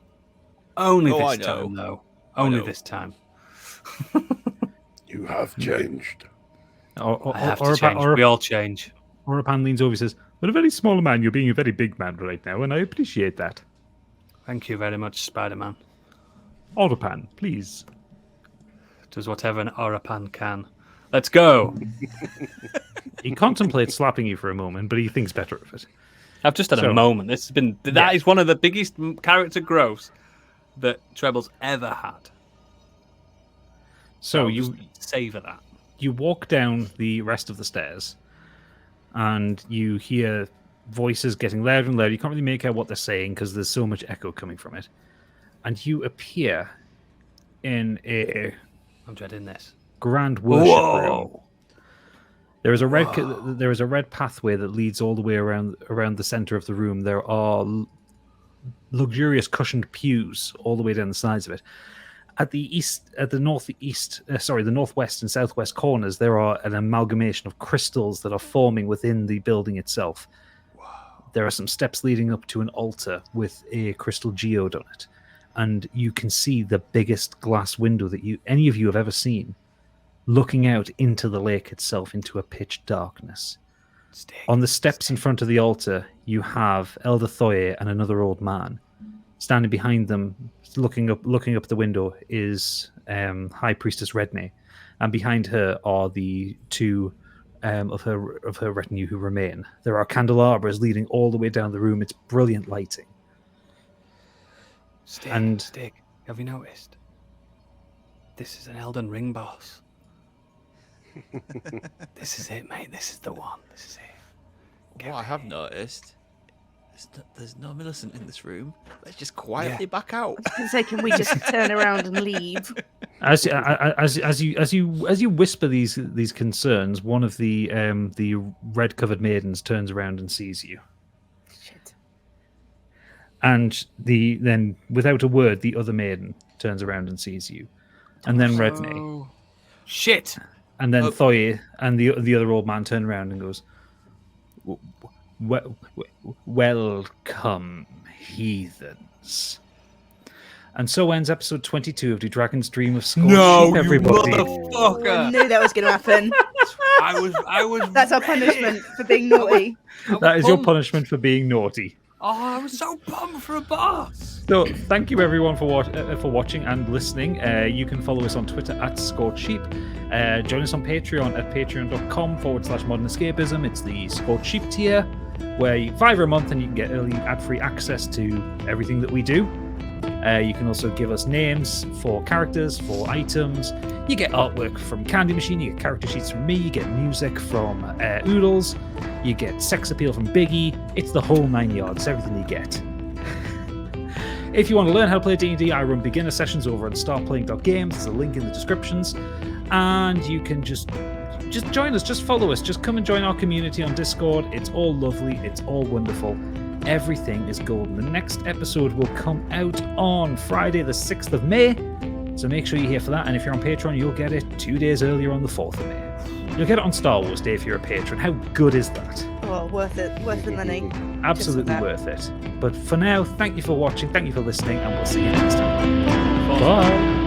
Only Oh, I this know. time, though. I Only know. this time. You have changed. I have to change. We all change. Orapan leans over and says, "But a very small man, you're being a very big man right now, and I appreciate that." Thank you very much, Spider-Man. Autopan, please. Does whatever an Orapan can. Let's go. He contemplates slapping you for a moment, but he thinks better of it. I've just had So- a moment. That is one of the biggest character growths that Treble's ever had. So I'll you just savor that. you walk down the rest of the stairs, and you hear voices getting louder and louder. You can't really make out what they're saying because there's so much echo coming from it. And you appear in a I'm dreading this. grand worship room. There is a red pathway that leads all the way around the center of the room. There are luxurious cushioned pews all the way down the sides of it. At the northwest and southwest corners, there are an amalgamation of crystals that are forming within the building itself. There are some steps leading up to an altar with a crystal geode on it, and you can see the biggest glass window that any of you have ever seen, looking out into the lake itself, into a pitch darkness. On the steps in front of the altar, you have Elder Thoye and another old man. Standing behind them, looking up the window, is High Priestess Redney, and behind her are the two of her retinue who remain. There are candelabras leading all the way down the room. It's brilliant lighting. Stig, have you noticed? This is an Elden Ring boss. This is it, mate. This is the one. This is it. What I have noticed, there's no Millicent in this room. Let's just quietly back out. I was gonna say, can we just turn around and leave? As you whisper these concerns, one of the red covered maidens turns around and sees you. Shit. And then without a word, the other maiden turns around and sees you, and then Redney, Shit. and then Thoye and the other old man turn around and goes, "Welcome, heathens." And so ends episode 22 of the Dragon's Dream of Scorched Sheep, everybody. Oh, I knew that was going to happen. I was. That's our punishment for being naughty. That is your punishment for being naughty. Oh, I was so pumped for a boss. So, thank you everyone for watching and listening. You can follow us on Twitter at Scorched Sheep. Join us on Patreon at patreon.com/modernescapism. It's the Scorched Sheep tier, where you $5 a month and you can get early ad-free access to everything that we do. You can also give us names for characters, for items. You get artwork from Candy Machine, you get character sheets from me, you get music from Oodles, you get sex appeal from Biggie. It's the whole 9 yards, everything you get. If you want to learn how to play D&D, I run beginner sessions over at startplaying.games. There's a link in the descriptions. And you can just join us, just follow us, just come and join our community on Discord. It's all lovely, it's all wonderful. Everything is golden. The next episode will come out on Friday the 6th of May. So make sure you're here for that. And if you're on Patreon, you'll get it 2 days earlier on the 4th of May. You'll get it on Star Wars Day if you're a patron. How good is that? Oh, worth it. Worth the money. Absolutely that. worth it. But for now, thank you for watching, thank you for listening, and we'll see you next time. Bye.